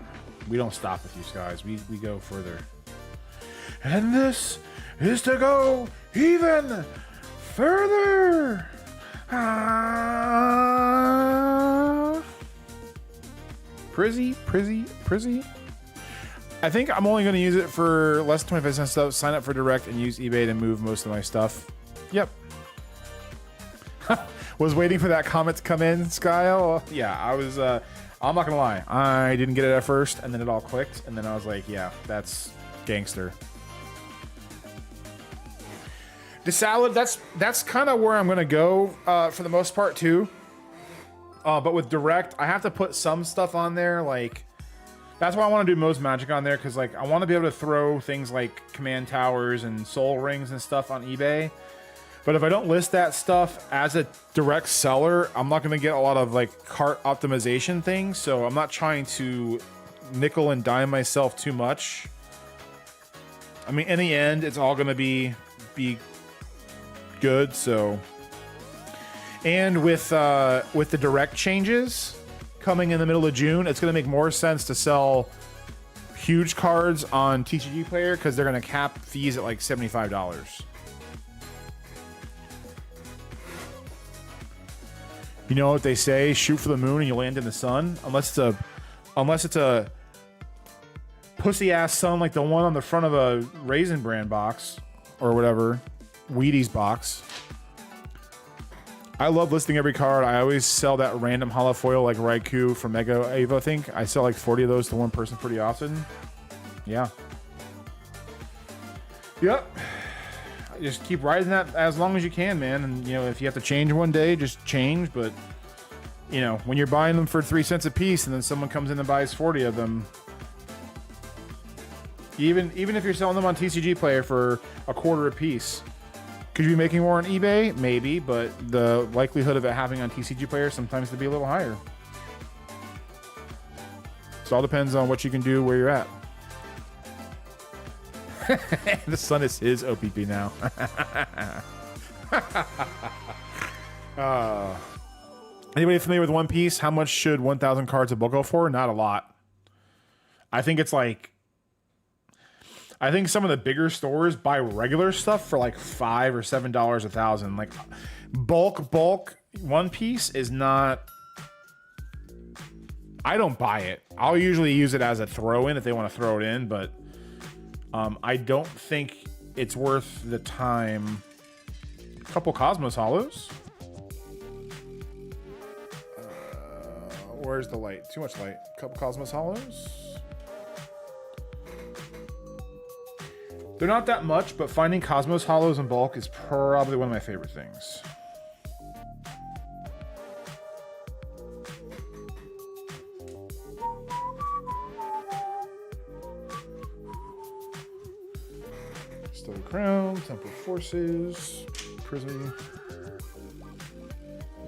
A: we don't stop with you, Skies. We go further. And this is to go even further. Prizzy. I think I'm only going to use it for less than 25 cents stuff. Sign up for direct and use eBay to move most of my stuff. Yep. Was waiting for that comment to come in, Skyle. Yeah, I was. I'm not gonna lie. I didn't get it at first, and then it all clicked, and then I was like, yeah, that's gangster. The salad. That's kind of where I'm gonna go for the most part too. But with direct, I have to put some stuff on there. Like, that's why I want to do most magic on there, because like I want to be able to throw things like command towers and soul rings and stuff on eBay. But if I don't list that stuff as a direct seller, I'm not going to get a lot of like cart optimization things. So I'm not trying to nickel and dime myself too much. I mean, in the end, it's all going to be good. So, and with the direct changes coming in the middle of June, it's going to make more sense to sell huge cards on TCG Player, because they're going to cap fees at like $75. You know what they say? Shoot for the moon and you land in the sun. Unless it's a pussy ass son like the one on the front of a Raisin Bran box or whatever, Wheaties box. I love listing every card. I always sell that random holofoil like Raikou from Mega Ava, I think. I sell like 40 of those to one person pretty often. Yeah. Yep. Just keep riding that as long as you can, man. And, you know, if you have to change one day, just change. But, you know, when you're buying them for 3 cents a piece and then someone comes in and buys 40 of them, even if you're selling them on TCG Player for a quarter a piece, could you be making more on eBay? Maybe, but the likelihood of it happening on TCG Player sometimes to be a little higher. So it all depends on what you can do where you're at. The sun is his OPP now. Anybody familiar with One Piece? How much should 1,000 cards of book go for? Not a lot. I think it's like... I think some of the bigger stores buy regular stuff for like $5 or $7 a thousand. Like bulk One Piece is not. I don't buy it. I'll usually use it as a throw in if they want to throw it in, but I don't think it's worth the time. A couple Cosmos Hollows. Where's the light? Too much light. A couple Cosmos Hollows. They're not that much, but finding Cosmos Hollows in bulk is probably one of my favorite things. Stellar Crown, Temple Forces, Prism.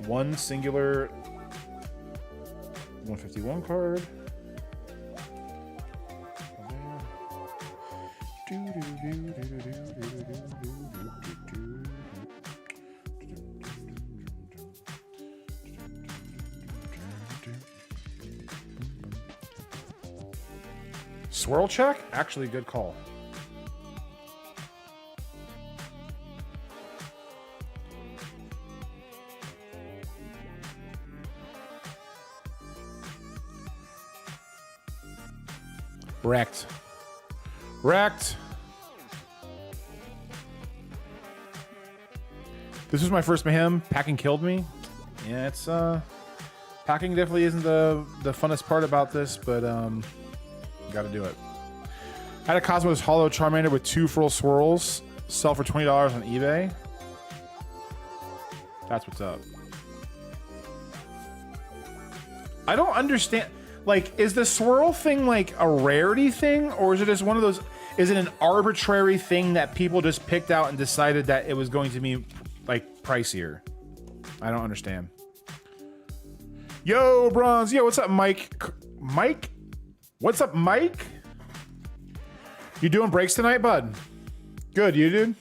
A: One singular 151 card. Swirl check? Actually, good call. Wrecked. Wrecked. This was my first Mayhem. Packing killed me. Yeah, it's packing definitely isn't the funnest part about this, but gotta do it. I had a Cosmos Hollow Charmander with 2 Frill Swirls. Sell for $20 on eBay. That's what's up. I don't understand. Like, is the swirl thing like a rarity thing, or is it just one of those? Is it an arbitrary thing that people just picked out and decided that it was going to be like pricier? I don't understand. Yo, Bronze. Yo, what's up, Mike? Mike? What's up, Mike? You doing breaks tonight, bud? Good, you, dude?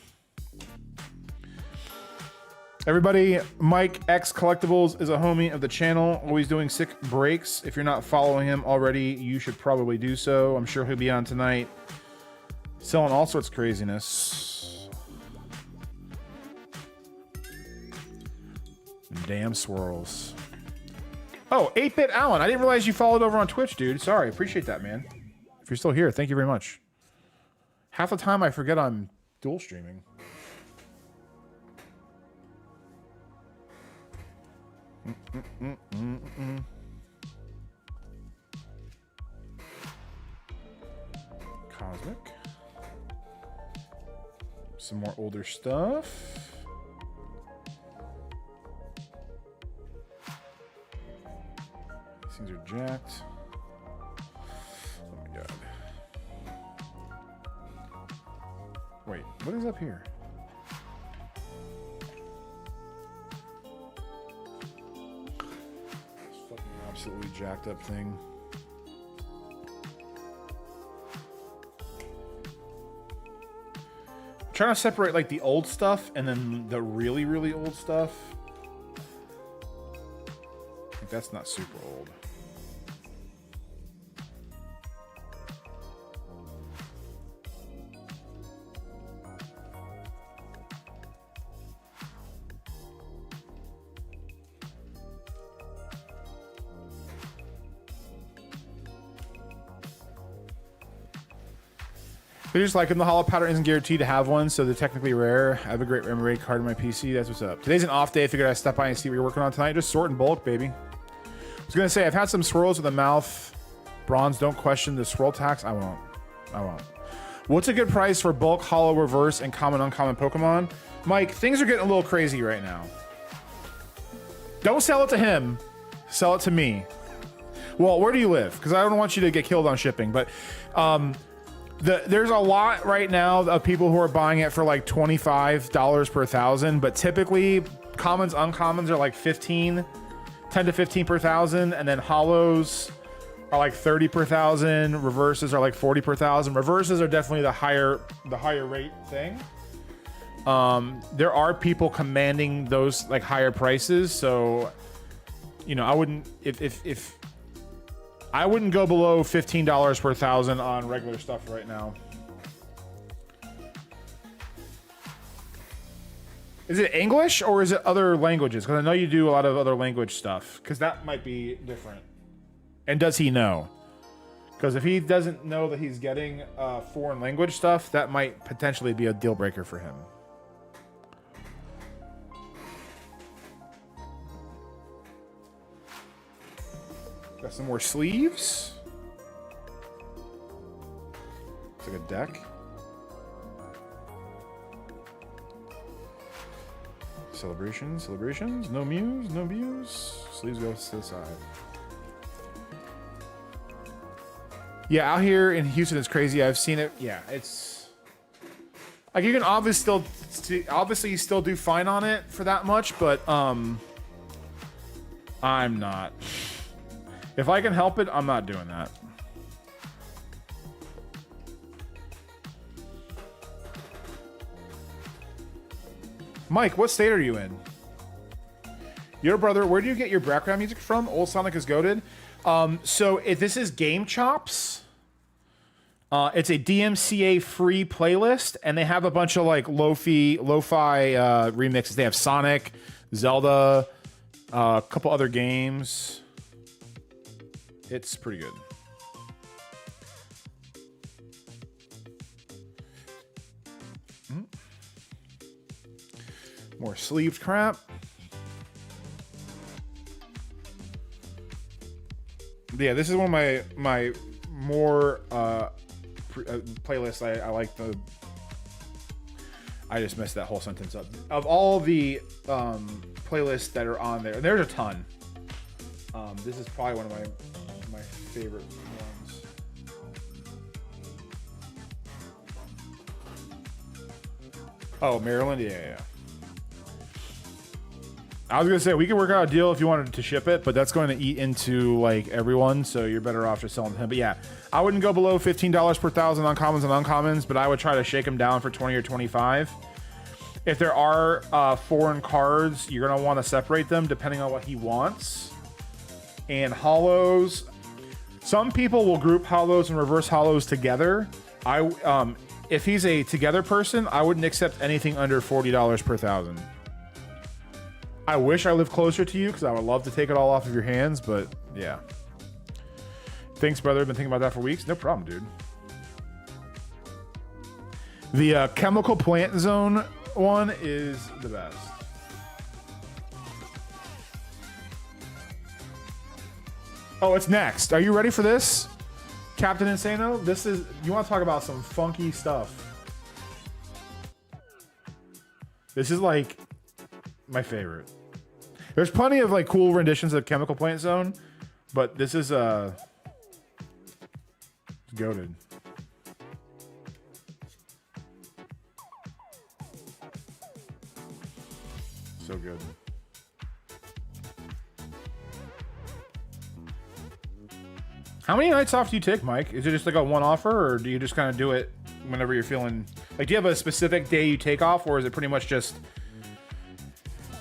A: Everybody, Mike X Collectibles is a homie of the channel, always doing sick breaks. If you're not following him already, you should probably do so. I'm sure he'll be on tonight, selling all sorts of craziness. Damn swirls. Oh, 8-Bit Alan. I didn't realize you followed over on Twitch, dude. Sorry, appreciate that, man. If you're still here, thank you very much. Half the time I forget I'm dual streaming. Cosmic. Some more older stuff. These things are jacked. Oh my god. Wait, what is up here? Absolutely jacked up thing. I'm trying to separate like the old stuff and then the really, really old stuff. I think that's not super old. They're just like him. The hollow pattern isn't guaranteed to have one, so they're technically rare. I have a great memory card in my PC. That's what's up. Today's an off day. I figured I'd step by and see what you're working on tonight. Just sort in bulk, baby. I was gonna say I've had some swirls with the mouth. Bronze, don't question the swirl tax. I won't. What's a good price for bulk, hollow, reverse, and common, uncommon Pokemon? Mike, things are getting a little crazy right now. Don't sell it to him. Sell it to me. Well, where do you live? Because I don't want you to get killed on shipping. But there's a lot right now of people who are buying it for like $25 per thousand. But typically, commons, uncommons are like 10 to 15 per thousand. And then hollows are like 30 per thousand. Reverses are like 40 per thousand. Reverses are definitely the higher rate thing. There are people commanding those like higher prices. So, you know, I wouldn't if I wouldn't go below $15 per thousand on regular stuff right now. Is it English or is it other languages? Because I know you do a lot of other language stuff. Because that might be different. And does he know? Because if he doesn't know that he's getting foreign language stuff, that might potentially be a deal breaker for him. Got some more sleeves. It's like a deck. Celebrations. No Mews. Sleeves go to the side. Yeah, out here in Houston, it's crazy. I've seen it. Yeah, it's like you can obviously still do fine on it for that much, but I'm not. If I can help it, I'm not doing that. Mike, what state are you in? Your brother, where do you get your background music from? Old Sonic is goated. So if this is Game Chops. It's a DMCA free playlist, and they have a bunch of like lo-fi remixes. They have Sonic, Zelda, a couple other games. It's pretty good. More sleeved crap. Yeah, this is one of my more playlists. I like the. I just messed that whole sentence up. Of all the playlists that are on there, and there's a ton. This is probably one of my favorite ones. Oh, Maryland, yeah. I was gonna say we could work out a deal if you wanted to ship it, but that's going to eat into like everyone, so you're better off just selling to him. But yeah, I wouldn't go below $15 per thousand on commons and uncommons, but I would try to shake them down for 20 or 25. If there are foreign cards, you're gonna want to separate them depending on what he wants. And hollows, some people will group hollows and reverse hollows together. If he's a together person, I wouldn't accept anything under $40 per thousand. I wish I lived closer to you because I would love to take it all off of your hands, but yeah. Thanks, brother. Been thinking about that for weeks. No problem, dude. The Chemical Plant Zone one is the best. Oh, it's next. Are you ready for this? Captain Insano? This is, you want to talk about some funky stuff. This is like my favorite. There's plenty of like cool renditions of Chemical Plant Zone, but this is goated. So good. How many nights off do you take, Mike? Is it just like a one offer, or do you just kind of do it whenever you're feeling like, do you have a specific day you take off, or is it pretty much just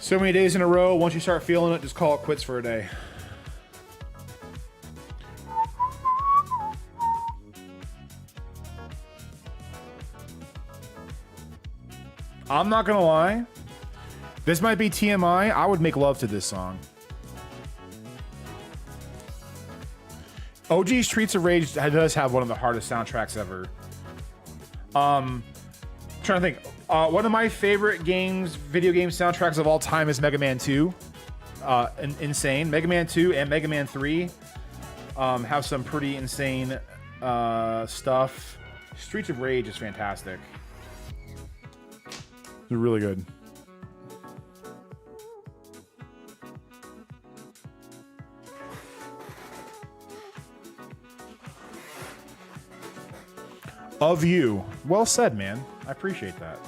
A: so many days in a row? Once you start feeling it, just call it quits for a day. I'm not gonna lie, this might be TMI. I would make love to this song. OG Streets of Rage does have one of the hardest soundtracks ever. Trying to think. One of my favorite video game soundtracks of all time is Mega Man 2. Insane. Mega Man 2 and Mega Man 3 have some pretty insane stuff. Streets of Rage is fantastic. They're really good. Of you. Well said, man. I appreciate that.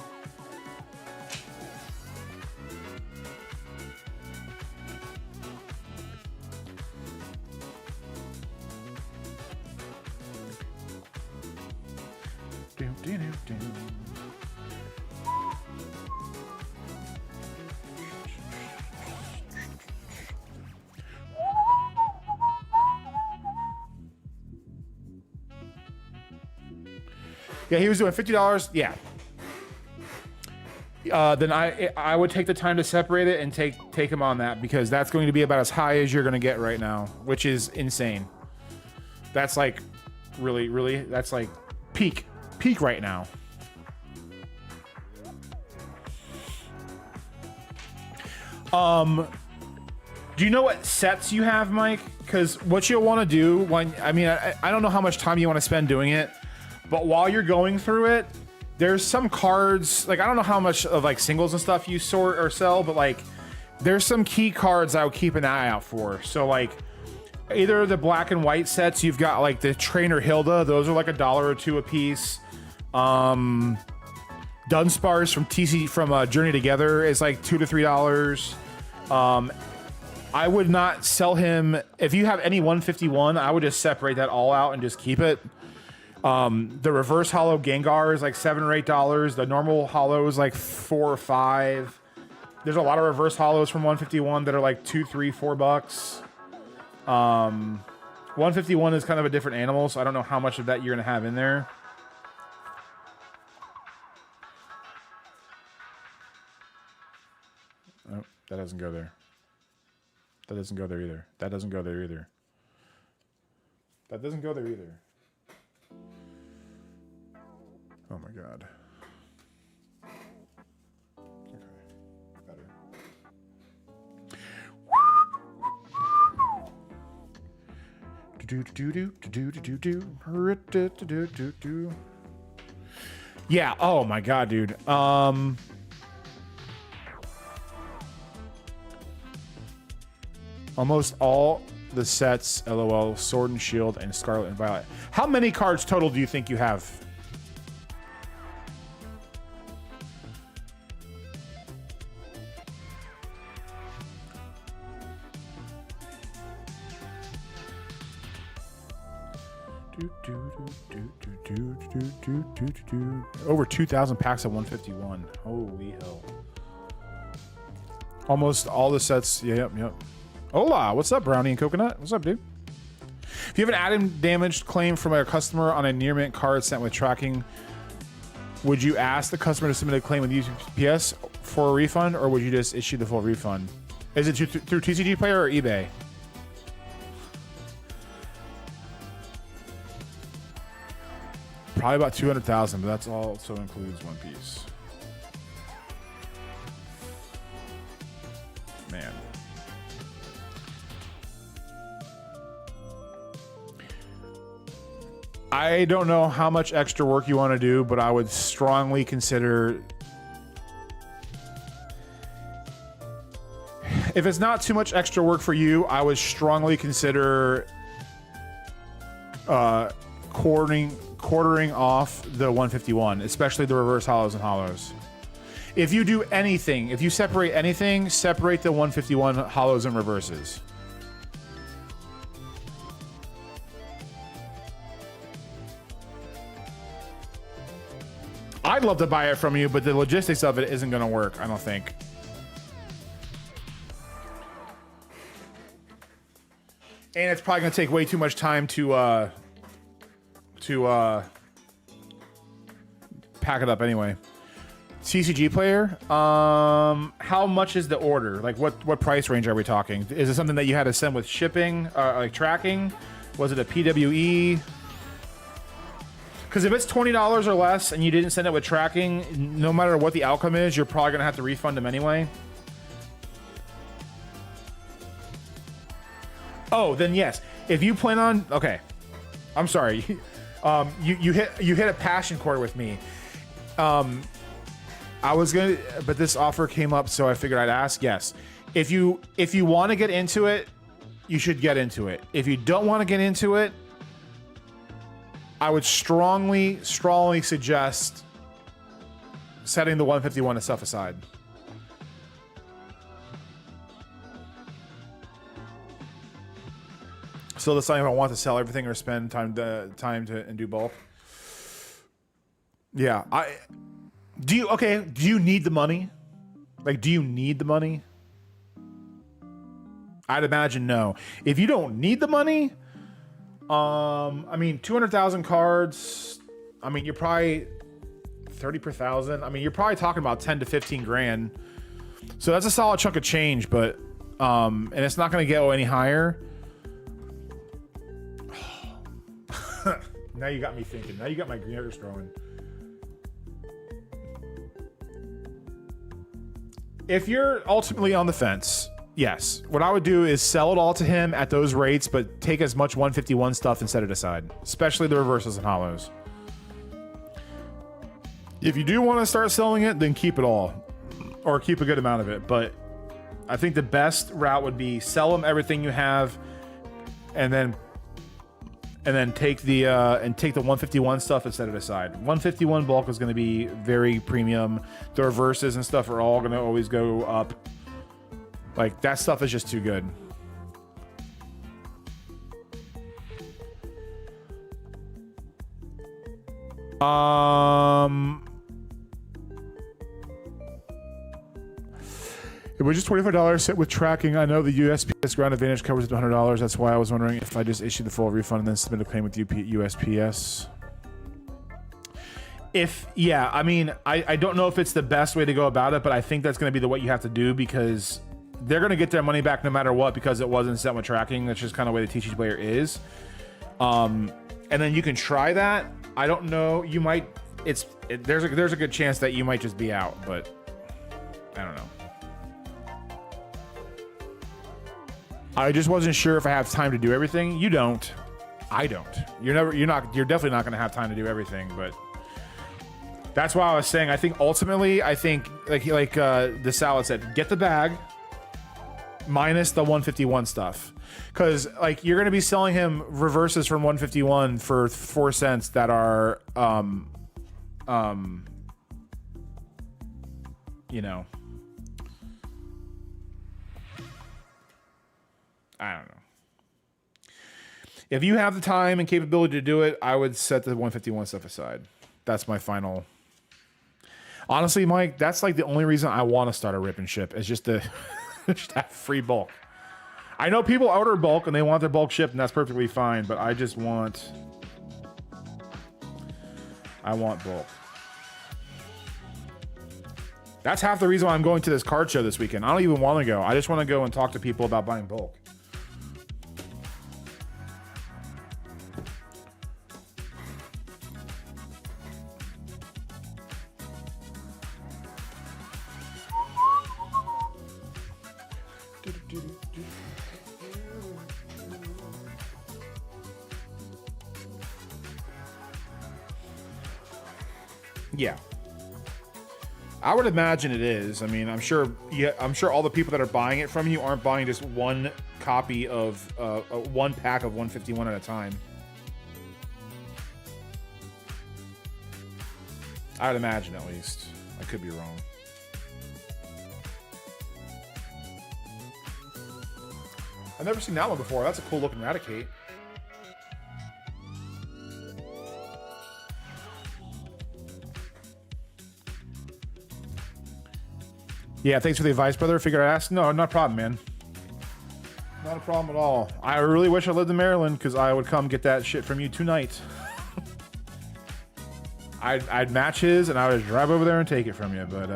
A: Yeah, he was doing $50. Yeah. Then I would take the time to separate it and take him on that, because that's going to be about as high as you're going to get right now, which is insane. That's like really that's like peak right now. Do you know what sets you have, Mike? Because what you'll want to do when I don't know how much time you want to spend doing it, but while you're going through it, there's some cards, like I don't know how much of like singles and stuff you sort or sell, but like there's some key cards I would keep an eye out for. So like either the black and white sets, you've got like the Trainer Hilda, those are like $1 or $2 a piece. Dunsparce from Journey Together is like $2 to $3. I would not sell him if you have any 151. I would just separate that all out and just keep it. The reverse hollow Gengar is like $7 or $8. The normal hollow is like $4 or $5. There's a lot of reverse hollows from 151 that are like $2, $3, $4. 151 is kind of a different animal, so I don't know how much of that you're gonna have in there. Oh, that doesn't go there. That doesn't go there either. That doesn't go there either. That doesn't go there either. Oh my god. Okay, better. Yeah, oh my god, dude. Almost all the sets, LOL, Sword and Shield and Scarlet and Violet. How many cards total do you think you have? Over 2,000 packs of 151. Holy hell. Almost all the sets. Yep. Hola, what's up, Brownie and Coconut? What's up, dude? If you have an add-in damaged claim from a customer on a near mint card sent with tracking, would you ask the customer to submit a claim with UPS for a refund, or would you just issue the full refund? Is it through TCG Player or eBay? Probably about 200,000, but that's also includes One Piece. Man. I don't know how much extra work you want to do, but I would strongly consider, if it's not too much extra work for you, I would strongly consider quartering off the 151, especially the reverse hollows and hollows. If you do anything, if you separate anything, separate the 151 hollows and reverses. I'd love to buy it from you, but the logistics of it isn't going to work, I don't think. And it's probably going to take way too much time to pack it up anyway. TCG Player, how much is the order? Like what price range are we talking? Is it something that you had to send with shipping, like tracking? Was it a PWE? Because if it's $20 or less and you didn't send it with tracking, no matter what the outcome is, you're probably gonna have to refund them anyway. Oh, then yes. If you plan on, okay, I'm sorry. You hit a passion chord with me. I was gonna, but this offer came up, so I figured I'd ask. Yes, if you want to get into it, you should get into it. If you don't want to get into it, I would strongly suggest setting the 151 stuff aside. Still deciding if I want to sell everything or spend time to and do both. Yeah, do you need the money? Like, do you need the money? I'd imagine no. If you don't need the money, I mean, 200,000 cards. I mean, you're probably 30 per thousand. I mean, you're probably talking about 10 to 15 grand. So that's a solid chunk of change, but and it's not going to go any higher. Now you got me thinking. Now you got my gears growing. If you're ultimately on the fence, yes, what I would do is sell it all to him at those rates, but take as much 151 stuff and set it aside, especially the reverses and hollows. If you do want to start selling it, then keep it all, or keep a good amount of it. But I think the best route would be sell them everything you have, and then take the 151 stuff and set it aside. 151 bulk is going to be very premium. The reverses and stuff are all going to always go up. Like, that stuff is just too good. It was just $25 set with tracking. I know the USPS Ground Advantage covers up to $100. That's why I was wondering if I just issue the full refund and then submit a claim with USPS. Yeah, I mean, I don't know if it's the best way to go about it, but I think that's going to be the way you have to do, because they're going to get their money back no matter what, because it wasn't sent with tracking. That's just kind of the way the TCG player is. And then you can try that. I don't know. You might. There's a good chance that you might just be out, but I don't know. I just wasn't sure if I have time to do everything. You don't. I don't. You're definitely not going to have time to do everything, but that's why I was saying, I think ultimately, like the salad said, get the bag minus the 151 stuff. Because like, you're going to be selling him reverses from 151 for 4 cents that are, you know, I don't know. If you have the time and capability to do it, I would set the 151 stuff aside. That's my final. Honestly, Mike, that's like the only reason I want to start a rip and ship, is just to just have free bulk. I know people order bulk and they want their bulk shipped, and that's perfectly fine, but I want bulk. That's half the reason why I'm going to this card show this weekend. I don't even want to go. I just want to go and talk to people about buying bulk. Yeah, I would imagine it is. I mean, I'm sure all the people that are buying it from you aren't buying just one copy of one pack of 151 at a time. I would imagine, at least. I could be wrong. I've never seen that one before. That's a cool looking Raticate. Yeah, thanks for the advice, brother. Figured I'd ask. No, not a problem, man. Not a problem at all. I really wish I lived in Maryland, because I would come get that shit from you tonight. I'd match his, and I would drive over there and take it from you. But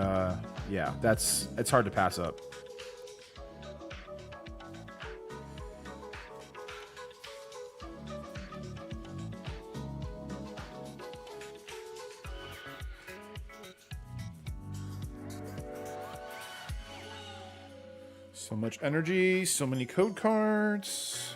A: yeah, it's hard to pass up. So much energy, so many code cards.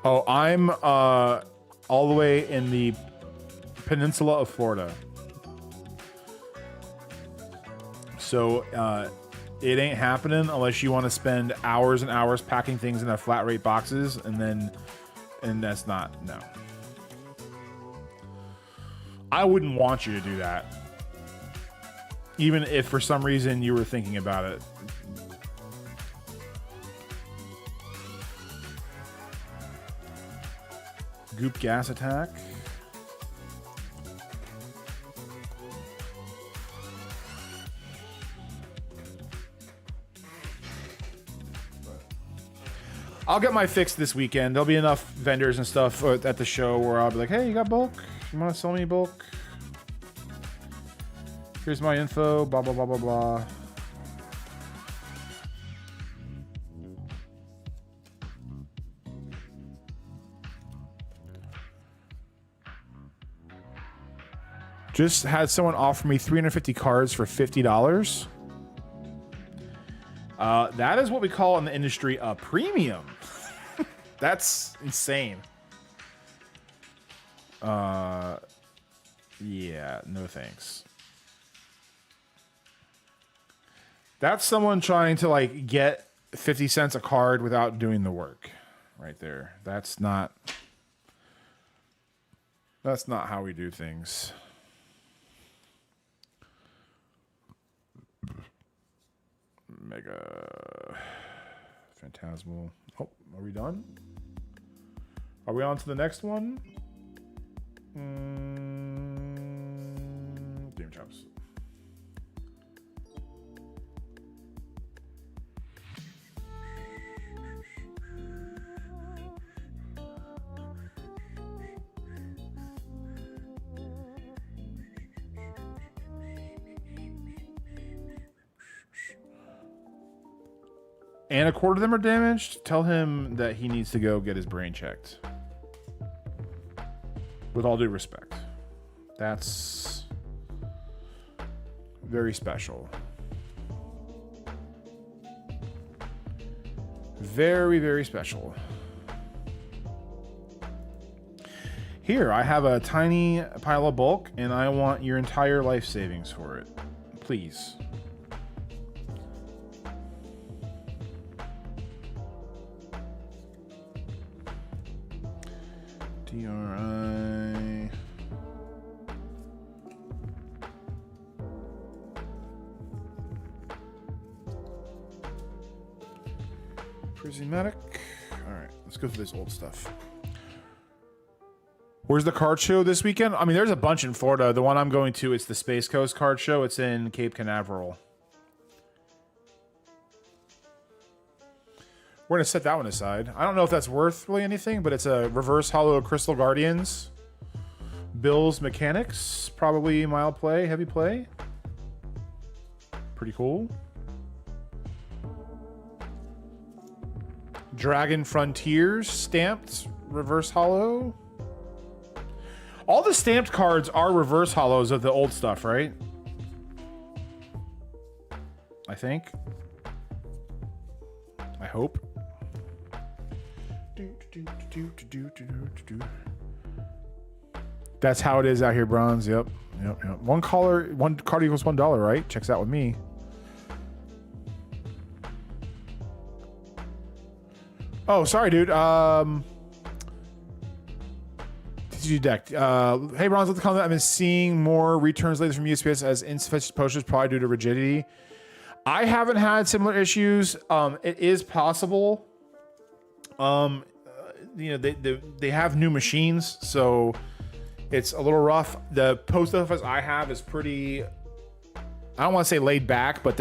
A: Oh, I'm all the way in the peninsula of Florida. So it ain't happening unless you want to spend hours and hours packing things in a flat rate boxes, and that's not, no. I wouldn't want you to do that. Even if for some reason you were thinking about it. Goop gas attack. I'll get my fix this weekend. There'll be enough vendors and stuff at the show where I'll be like, hey, you got bulk? You want to sell me bulk? Here's my info, blah, blah, blah, blah, blah. Just had someone offer me 350 cards for $50. That is what we call in the industry a premium. That's insane. Yeah, no thanks. That's someone trying to like get 50 cents a card without doing the work right there. That's not how we do things. Mega Phantasmal. Oh, are we done? Are we on to the next one? Game Chops. And a quarter of them are damaged. Tell him that he needs to go get his brain checked. With all due respect. That's very special. Very, very special. Here, I have a tiny pile of bulk, and I want your entire life savings for it. Please. DRI. Prismatic. All right, let's go through this old stuff. Where's the card show this weekend? I mean, there's a bunch in Florida. The one I'm going to, it's the Space Coast card show. It's in Cape Canaveral. We're going to set that one aside. I don't know if that's worth really anything, but it's a reverse hollow Crystal Guardians. Bill's Mechanics. Probably mild play, heavy play. Pretty cool. Dragon Frontiers stamped reverse hollow. All the stamped cards are reverse hollows of the old stuff, right? I think. I hope. That's how it is out here, Bronze. Yep. One card equals $1, right? Checks out with me. Oh, sorry, dude. TCG deck. Hey, Bronze, let the comment. I've been seeing more returns lately from USPS as insufficient posters, probably due to rigidity. I haven't had similar issues. It is possible. You know, they have new machines, so it's a little rough. The post office I have is pretty, I don't want to say laid back, but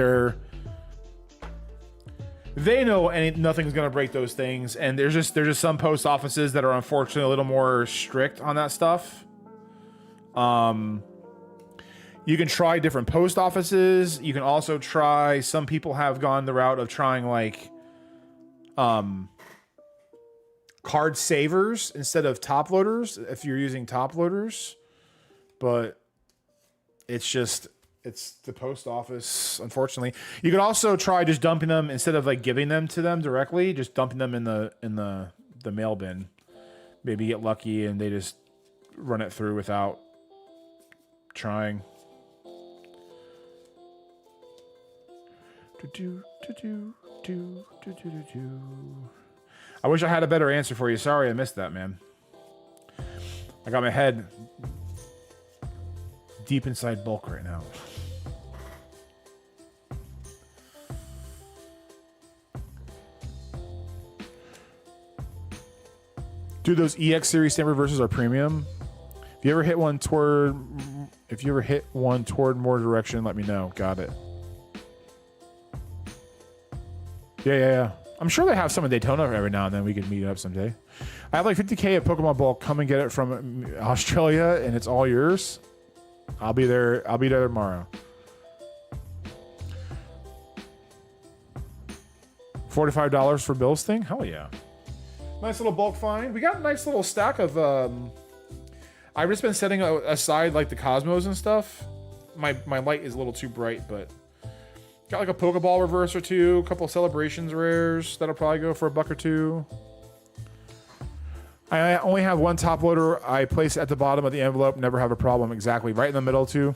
A: they know nothing's gonna break those things. And there's just some post offices that are unfortunately a little more strict on that stuff. You can try different post offices. You can also try, some people have gone the route of trying like card savers instead of top loaders if you're using top loaders, but it's the post office, unfortunately. You could also try just dumping them instead of like giving them to them directly, just dumping them in the mail bin. Maybe get lucky and they just run it through without trying. I wish I had a better answer for you. Sorry I missed that, man. I got my head deep inside bulk right now. Dude, those EX series stamp reverses are premium. If you ever hit one toward more direction, let me know. Got it. Yeah. I'm sure they have some in Daytona every now and then. We could meet up someday. I have like 50K at Pokemon Bulk. Come and get it from Australia, and it's all yours. I'll be there tomorrow. $45 for Bill's thing? Hell yeah. Nice little bulk find. We got a nice little stack of... I've just been setting aside like the Cosmos and stuff. My light is a little too bright, but... Got like a Pokeball reverse or two, a couple of Celebrations rares. That'll probably go for $1 or $2. I only have one top loader. I place it at the bottom of the envelope. Never have a problem. Exactly. Right in the middle, too.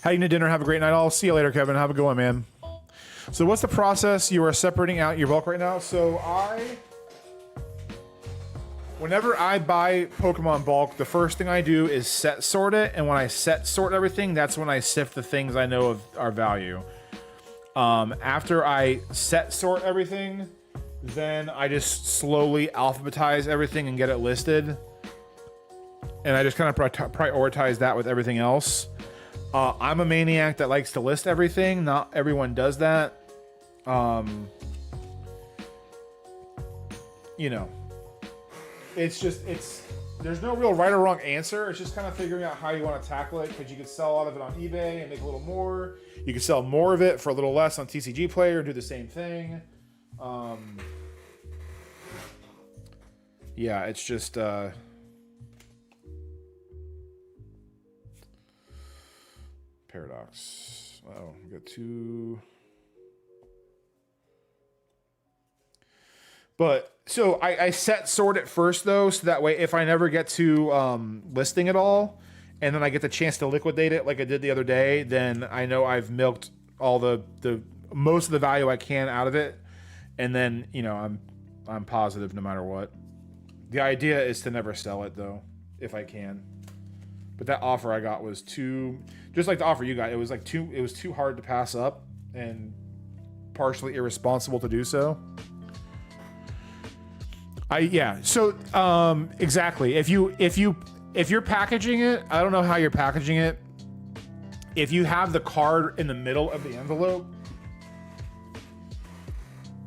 A: Heading to dinner. Have a great night. I'll see you later, Kevin. Have a good one, man. So what's the process? You are separating out your bulk right now. So whenever I buy Pokemon bulk, the first thing I do is set sort it. And when I set sort everything, that's when I sift the things I know of our value. After I set sort everything, then I just slowly alphabetize everything and get it listed. And I just kind of prioritize that with everything else. I'm a maniac that likes to list everything. Not everyone does that. You know, there's no real right or wrong answer. It's just kind of figuring out how you want to tackle it, because you could sell a lot of it on eBay and make a little more. You could sell more of it for a little less on TCG Player and do the same thing. Yeah, it's just Paradox. Oh, we got two. But so I set sort it first though, so that way if I never get to listing it all, and then I get the chance to liquidate it like I did the other day, then I know I've milked all the most of the value I can out of it, and then I'm positive no matter what. The idea is to never sell it though, if I can. But that offer I got was just like the offer you got. It was too hard to pass up, and partially irresponsible to do so. So exactly. If you're packaging it, I don't know how you're packaging it. If you have the card in the middle of the envelope,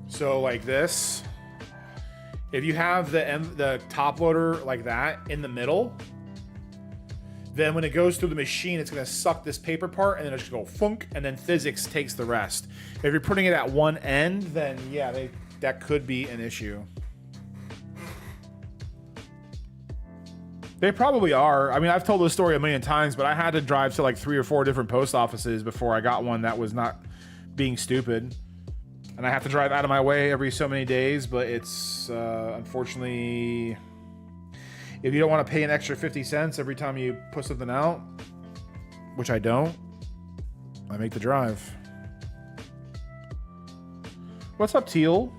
A: so like this, if you have the top loader like that in the middle, then when it goes through the machine, it's going to suck this paper part, and then it's going to go funk, and then physics takes the rest. If you're putting it at one end, then yeah, that could be an issue. They probably are. I mean, I've told this story a million times, but I had to drive to like 3 or 4 different post offices before I got one that was not being stupid. And I have to drive out of my way every so many days, but it's unfortunately, if you don't want to pay an extra 50 cents every time you put something out, which I don't, I make the drive. What's up, Teal?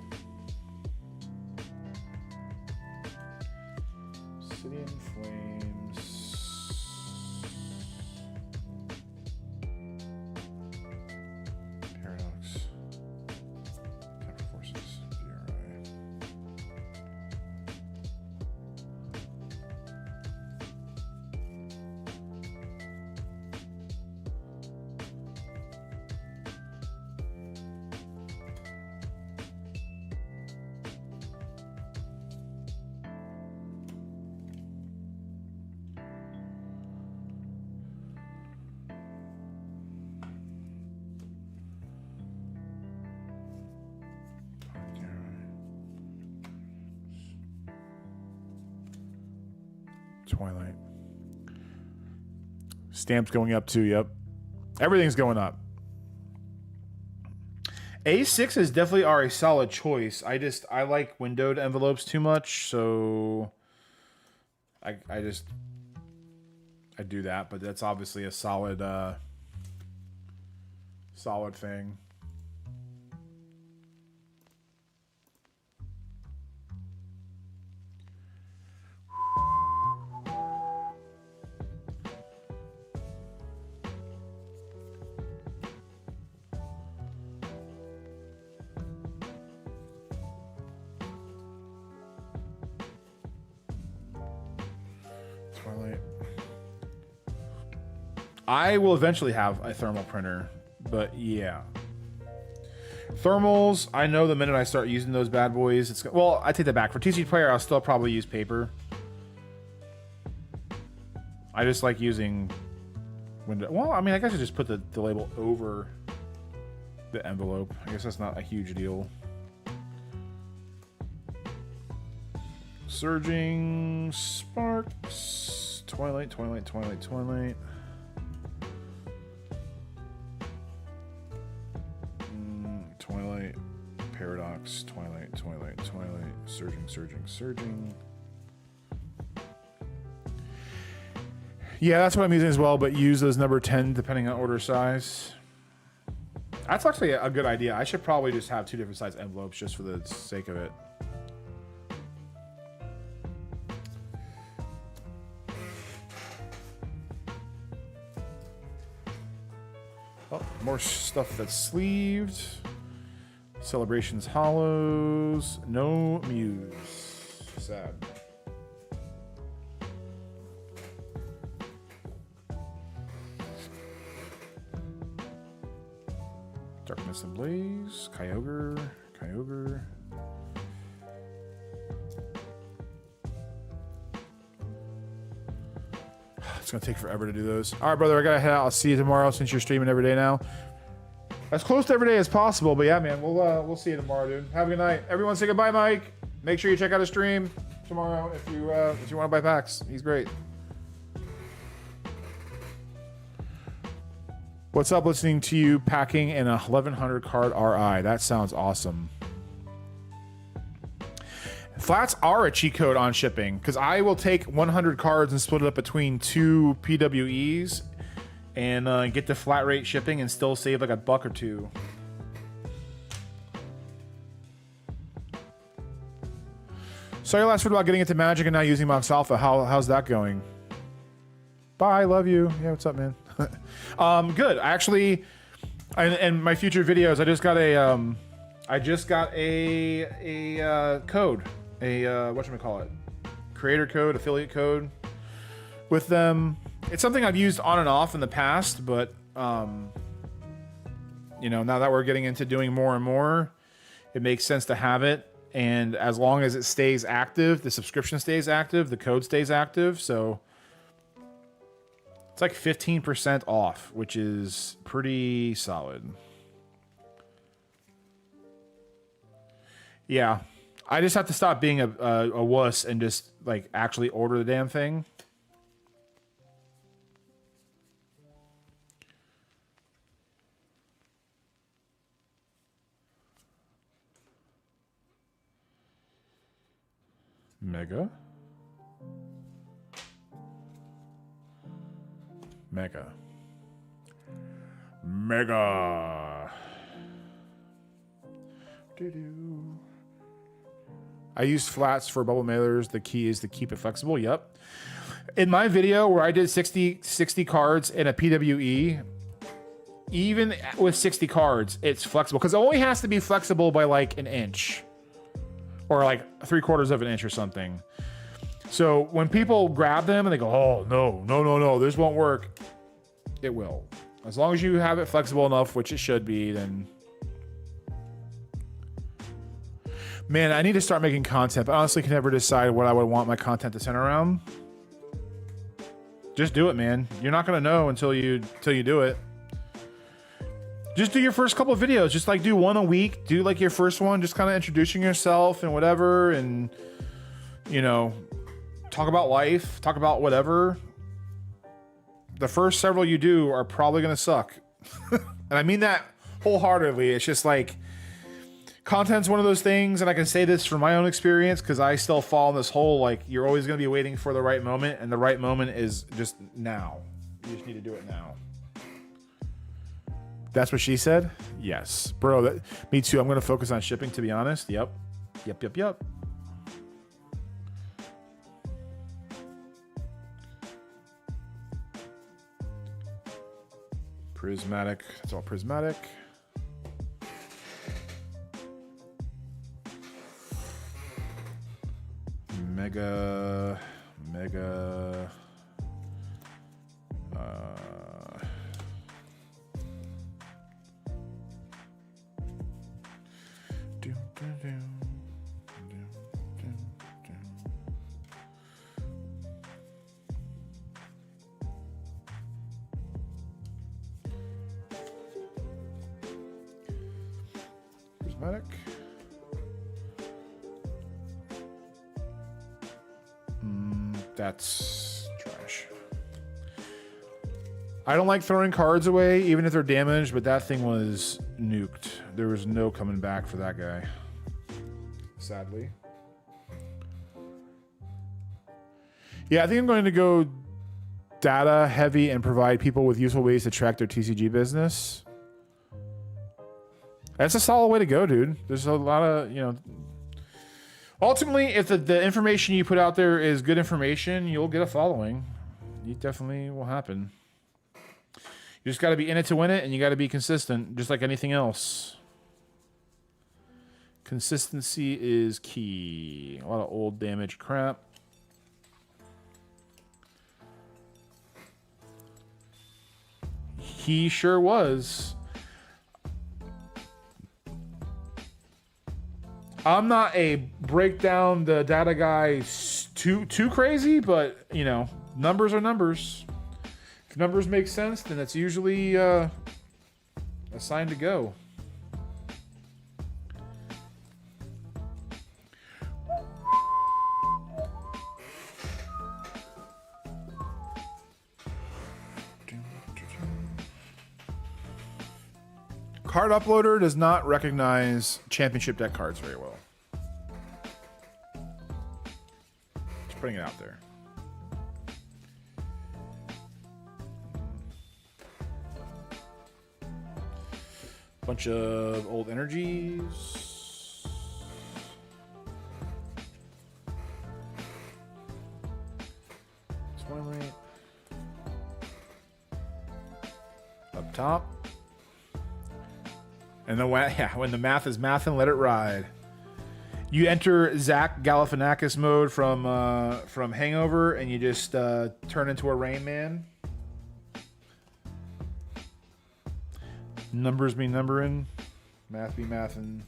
A: City in Flames. Paradox. Temper Forces. DRI. Twilight. Stamps going up too, yep. Everything's going up. A6s definitely are a solid choice. I like windowed envelopes too much, so I do that, but that's obviously a solid solid thing. Twilight. I will eventually have a thermal printer, but yeah. Thermals, I know the minute I start using those bad boys, it's... Well, I take that back. For TCG Player, I'll still probably use paper. I just like using window... Well, I mean, I guess I just put the label over the envelope. I guess that's not a huge deal. Surging Sparks. Twilight, Twilight, Twilight, Twilight. Twilight, Paradox, Twilight, Twilight, Twilight, Surging, Surging, Surging. Yeah, that's what I'm using as well, but use those number 10 depending on order size. That's actually a good idea. I should probably just have 2 different size envelopes just for the sake of it. Oh, more stuff that's sleeved. Celebrations Hollows. No Muse. Sad. Darkness and Blaze. Kyogre. Kyogre. It's gonna take forever to do those. All right, brother, I gotta head out. I'll see you tomorrow since you're streaming every day now. As close to every day as possible, but yeah, man, we'll see you tomorrow, dude. Have a good night. Everyone say goodbye, Mike. Make sure you check out his stream tomorrow if you want to buy packs. He's great. What's up? Listening to you packing in a 1100 card RI. That sounds awesome. Flats are a cheat code on shipping because I will take 100 cards and split it up between 2 PWEs and get the flat rate shipping and still save like $1 or $2. So your last word about getting into Magic and now using Mox Alpha. How's that going? Bye, love you. Yeah, what's up, man? Good. Actually, in my future videos, I just got a code, whatchamacallit, creator code, affiliate code with them. It's something I've used on and off in the past, but you know, now that we're getting into doing more and more, it makes sense to have it. And as long as it stays active, the subscription stays active, the code stays active. So it's like 15% off, which is pretty solid. Yeah, I just have to stop being a wuss and just like actually order the damn thing. Mega. I used flats for bubble mailers. The key is to keep it flexible. Yep. In my video where I did 60 cards in a PWE, even with 60 cards, it's flexible because it only has to be flexible by like an inch or like 3/4 of an inch or something. So when people grab them and they go, oh, no, this won't work. It will. As long as you have it flexible enough, which it should be, then... Man, I need to start making content, but I honestly can never decide what I would want my content to center around. Just do it, man. You're not going to know until you do it. Just do your first couple of videos. Just like do one a week. Do like your first one, just kind of introducing yourself and whatever, and, you know... talk about life, talk about whatever. The first several you do are probably going to suck. And I mean that wholeheartedly. It's just like, content's one of those things, and I can say this from my own experience because I still fall in this hole. Like, you're always going to be waiting for the right moment, and the right moment is just now. You just need to do it now. That's what she said? Yes. Bro, me too. I'm going to focus on shipping, to be honest. Yep. Yep. Prismatic. It's all prismatic. Mega. Prismatic. That's trash. I don't like throwing cards away, even if they're damaged, but that thing was nuked. There was no coming back for that guy. Sadly. Yeah, I think I'm going to go data heavy and provide people with useful ways to track their TCG business. That's a solid way to go, dude. There's a lot of, ultimately, if the information you put out there is good information, you'll get a following. It definitely will happen. You just got to be in it to win it, and you got to be consistent, just like anything else. Consistency is key. A lot of old damaged crap. He sure was. I'm not a break down the data guy too crazy, but numbers are numbers. If numbers make sense, then it's usually a sign to go. Card Uploader does not recognize championship deck cards very well. Just putting it out there. Bunch of old energies. Swim rate. Up top. And then when the math is mathin', let it ride. You enter Zach Galifianakis mode from Hangover, and you just turn into a Rain Man. Numbers be numbering, math be mathin'.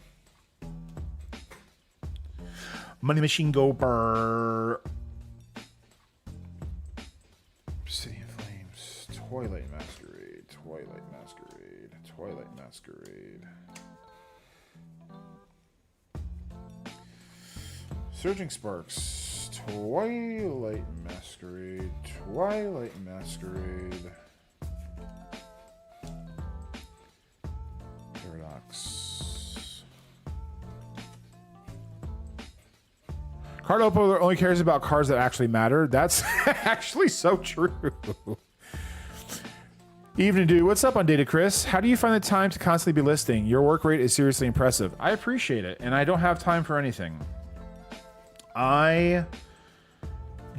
A: Money Machine go burr. City in Flames, Twilight Masquerade, Twilight Masquerade, Twilight Masquerade. Surging Sparks, Twilight Masquerade, Twilight Masquerade. Paradox. Card Uploader only cares about cards that actually matter. That's actually so true. Evening, dude. What's up on Data Chris? How do you find the time to constantly be listing? Your work rate is seriously impressive. I appreciate it, and I don't have time for anything. I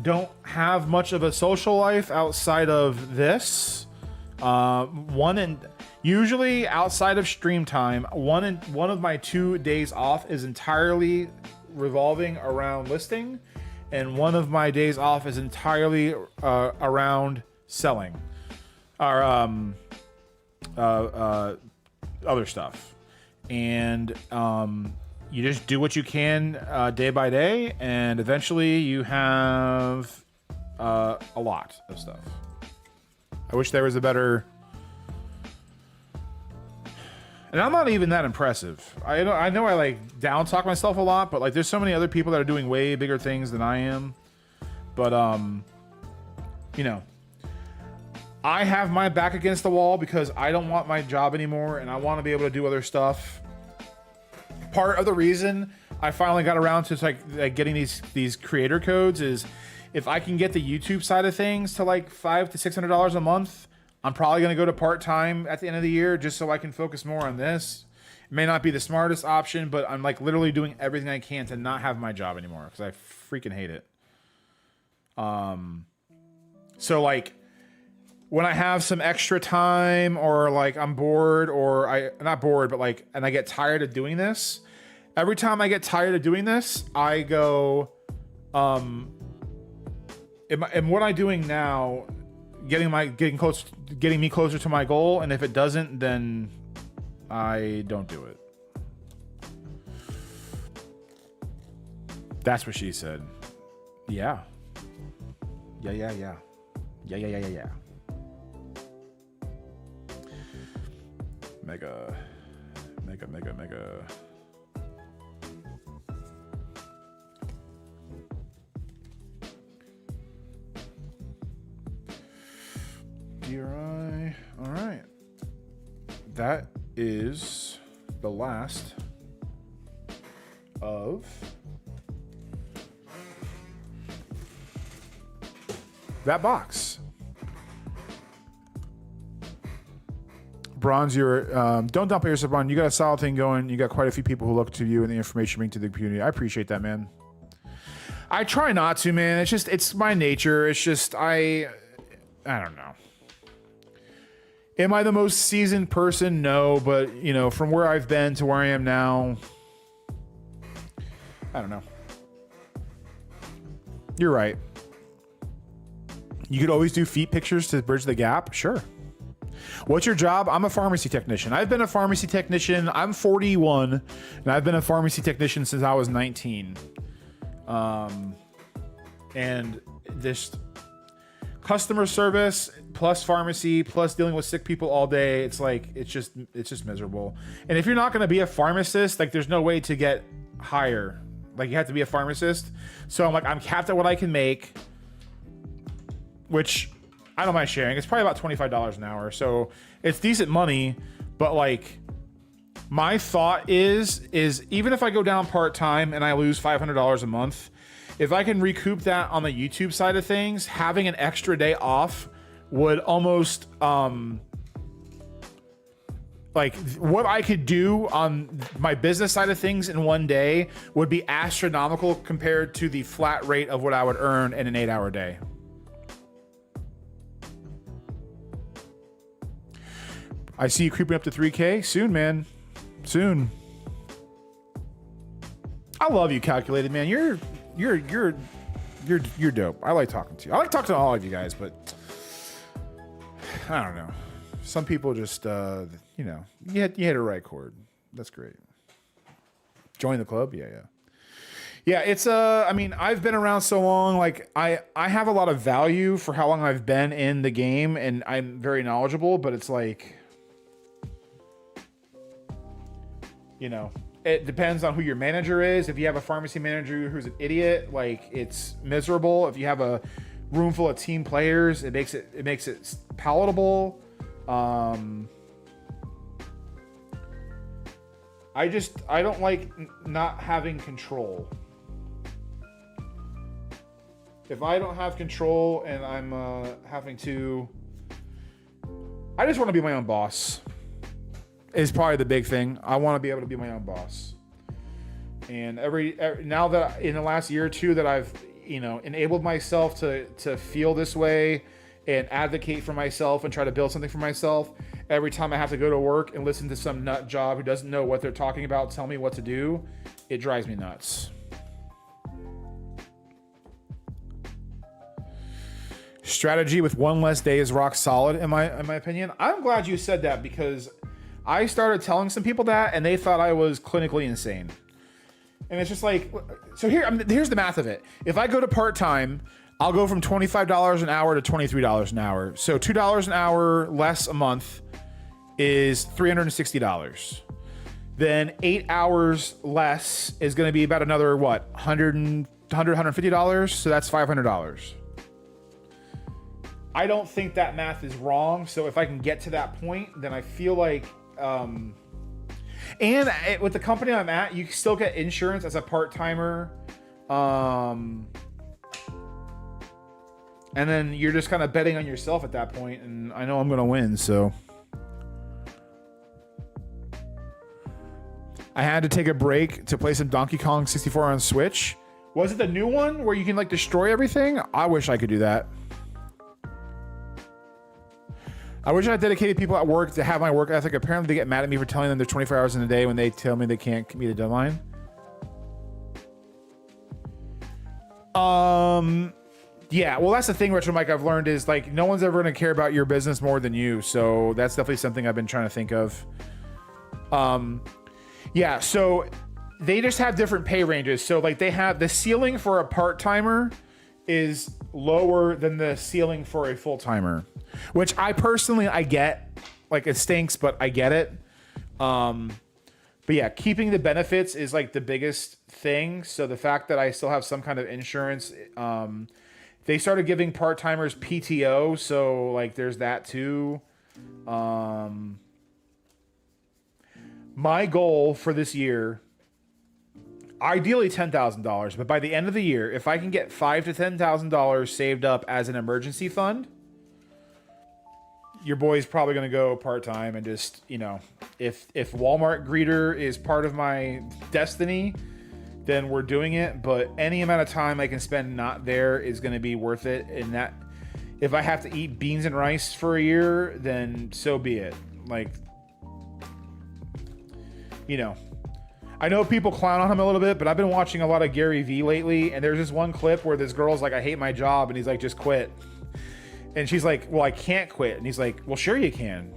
A: don't have much of a social life outside of this. Usually outside of stream time, one of my 2 days off is entirely revolving around listing, and one of my days off is entirely around selling or other stuff. And you just do what you can day by day, and eventually you have a lot of stuff. I wish there was a better... And I'm not even that impressive. I know I like down talk myself a lot, but like there's so many other people that are doing way bigger things than I am. But you know, I have my back against the wall because I don't want my job anymore and I want to be able to do other stuff. Part of the reason I finally got around to like getting these creator codes is if I can get the YouTube side of things to like $500 to $600 a month, I'm probably going to go to part-time at the end of the year just so I can focus more on this. It may not be the smartest option, but I'm like literally doing everything I can to not have my job anymore because I freaking hate it. So like when I have some extra time or like I'm bored or not bored, but like, and I get tired of doing this, every time I get tired of doing this, I go, am what I'm doing now getting me closer to my goal? And if it doesn't, then I don't do it. That's what she said. Yeah. Yeah. Mega. DRI. All right. That is the last of that box. Bronze, don't dump yourself on. You got a solid thing going. You got quite a few people who look to you and the information you bring to the community. I appreciate that, man. I try not to, man. It's my nature. It's just, I don't know. Am I the most seasoned person? No, but you know, from where I've been to where I am now, I don't know. You're right. You could always do feet pictures to bridge the gap. Sure. What's your job? I'm a pharmacy technician. I've been a pharmacy technician. I'm 41 and I've been a pharmacy technician since I was 19. And this customer service plus pharmacy plus dealing with sick people all day, it's just miserable. And if you're not going to be a pharmacist, like there's no way to get higher. Like you have to be a pharmacist. So I'm capped at what I can make, which I don't mind sharing. It's probably about $25 an hour. So it's decent money, but like my thought is even if I go down part-time and I lose $500 a month, if I can recoup that on the YouTube side of things, having an extra day off would almost, like what I could do on my business side of things in one day would be astronomical compared to the flat rate of what I would earn in an 8-hour day. I see you creeping up to 3K soon, man. Soon. I love you, Calculated, man. You're dope. I like talking to you. I like talking to all of you guys, but I don't know. Some people just, you hit a right chord. That's great. Join the club. Yeah. It's I mean, I've been around so long. Like I have a lot of value for how long I've been in the game, and I'm very knowledgeable. But it's like, it depends on who your manager is. If you have a pharmacy manager who's an idiot, like it's miserable. If you have a room full of team players, it makes it palatable. I don't like not having control. If I don't have control and I'm having to, I just want to be my own boss. Is probably the big thing. I want to be able to be my own boss. And now that in the last year or two that I've enabled myself to feel this way and advocate for myself and try to build something for myself, every time I have to go to work and listen to some nut job who doesn't know what they're talking about tell me what to do, it drives me nuts. Strategy with one less day is rock solid in my opinion. I'm glad you said that because I started telling some people that and they thought I was clinically insane. And it's just like, so here's the math of it. If I go to part-time, I'll go from $25 an hour to $23 an hour. So $2 an hour less a month is $360. Then 8 hours less is going to be about another, $150, $150, so that's $500. I don't think that math is wrong. So if I can get to that point, then I feel like, with the company I'm at, you still get insurance as a part-timer. And then you're just kind of betting on yourself at that point, and I know I'm going to win, so. I had to take a break to play some Donkey Kong 64 on Switch. Was it the new one where you can like destroy everything? I wish I could do that. I wish I had dedicated people at work to have my work ethic. Apparently they get mad at me for telling them there's 24 hours in a day when they tell me they can't meet a deadline. Yeah, well, that's the thing, Retro Mike, I've learned is like no one's ever going to care about your business more than you. So that's definitely something I've been trying to think of. Yeah, so they just have different pay ranges. So like they have the ceiling for a part-timer is lower than the ceiling for a full-timer, which I personally, I get. Like it stinks, but I get it. But yeah, keeping the benefits is like the biggest thing. So the fact that I still have some kind of insurance, they started giving part-timers PTO. So like there's that too. My goal for this year, ideally $10,000, but by the end of the year, if I can get $5,000 to $10,000 saved up as an emergency fund, your boy's probably going to go part-time and just, you know, if Walmart greeter is part of my destiny, then we're doing it. But any amount of time I can spend not there is going to be worth it. And that, if I have to eat beans and rice for a year, then so be it. Like, you know, I know people clown on him a little bit, but I've been watching a lot of Gary Vee lately, and there's this one clip where this girl's like, I hate my job, and he's like, just quit. And she's like, well, I can't quit. And he's like, well, sure you can.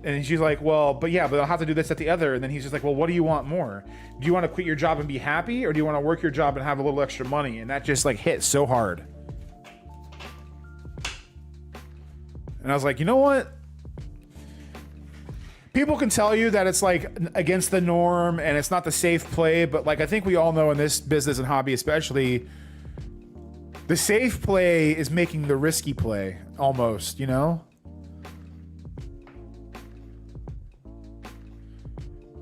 A: And she's like, well, but I'll have to do this at the other. And then he's just like, well, what do you want more? Do you want to quit your job and be happy, or do you want to work your job and have a little extra money? And that just like hit so hard. And I was like, you know what? People can tell you that it's like against the norm and it's not the safe play, but like I think we all know in this business and hobby especially, the safe play is making the risky play almost, you know?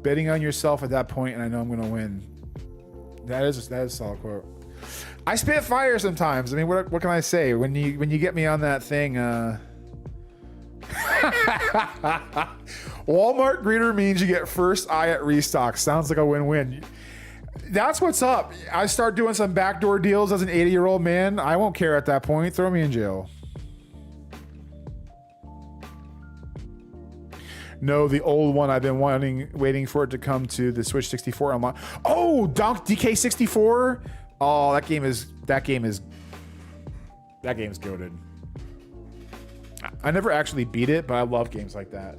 A: Betting on yourself at that point, and I know I'm gonna win. That is a solid quote. I spit fire sometimes. I mean, what can I say? When you get me on that thing, Walmart greeter means you get first eye at restock. Sounds like a win-win. That's what's up. I start doing some backdoor deals as an 80-year-old man. I won't care at that point. Throw me in jail. No, the old one I've been waiting for it to come to the Switch 64 online. Oh, DK64. Oh, that game is goated. I never actually beat it, but I love games like that.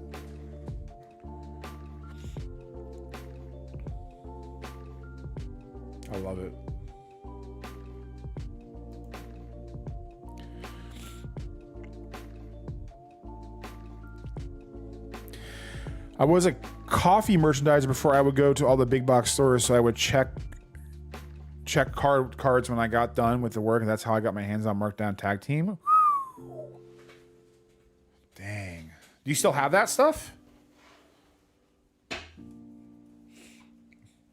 A: I love it. I was a coffee merchandiser before I would go to all the big box stores, so I would check cards when I got done with the work, and that's how I got my hands on Markdown Tag Team. Dang. Do you still have that stuff?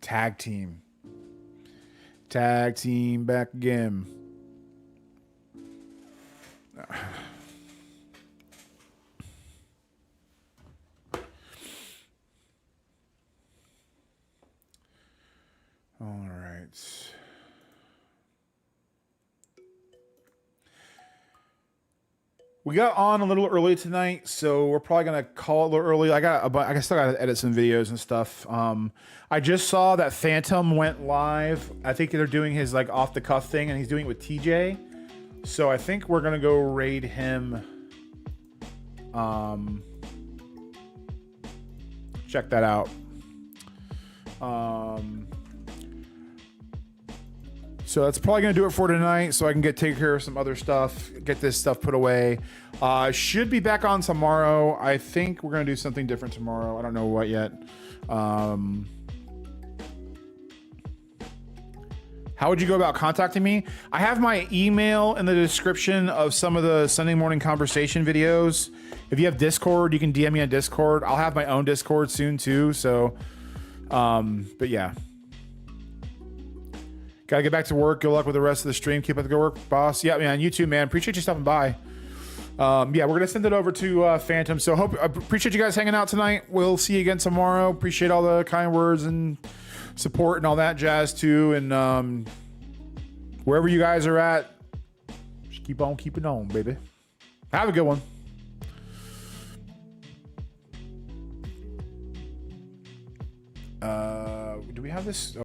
A: Tag Team. Tag Team back again. All right. We got on a little early tonight, so we're probably gonna call it a little early. I still gotta edit some videos and stuff. I just saw that Phantom went live. I think they're doing his like off the cuff thing, and he's doing it with TJ. So I think we're gonna go raid him. Check that out. So that's probably going to do it for tonight, so I can take care of some other stuff, get this stuff put away. Should be back on tomorrow. I think we're going to do something different tomorrow. I don't know what yet. How would you go about contacting me? I have my email in the description of some of the Sunday morning conversation videos. If you have Discord, you can DM me on Discord. I'll have my own Discord soon too. So, but yeah. Gotta get back to work. Good luck with the rest of the stream. Keep up the good work, boss. Yeah, man. You too, man. Appreciate you stopping by. Yeah, we're gonna send it over to Phantom. So appreciate you guys hanging out tonight. We'll see you again tomorrow. Appreciate all the kind words and support and all that jazz too. And wherever you guys are at, just keep on keeping on, baby. Have a good one. Do we have this?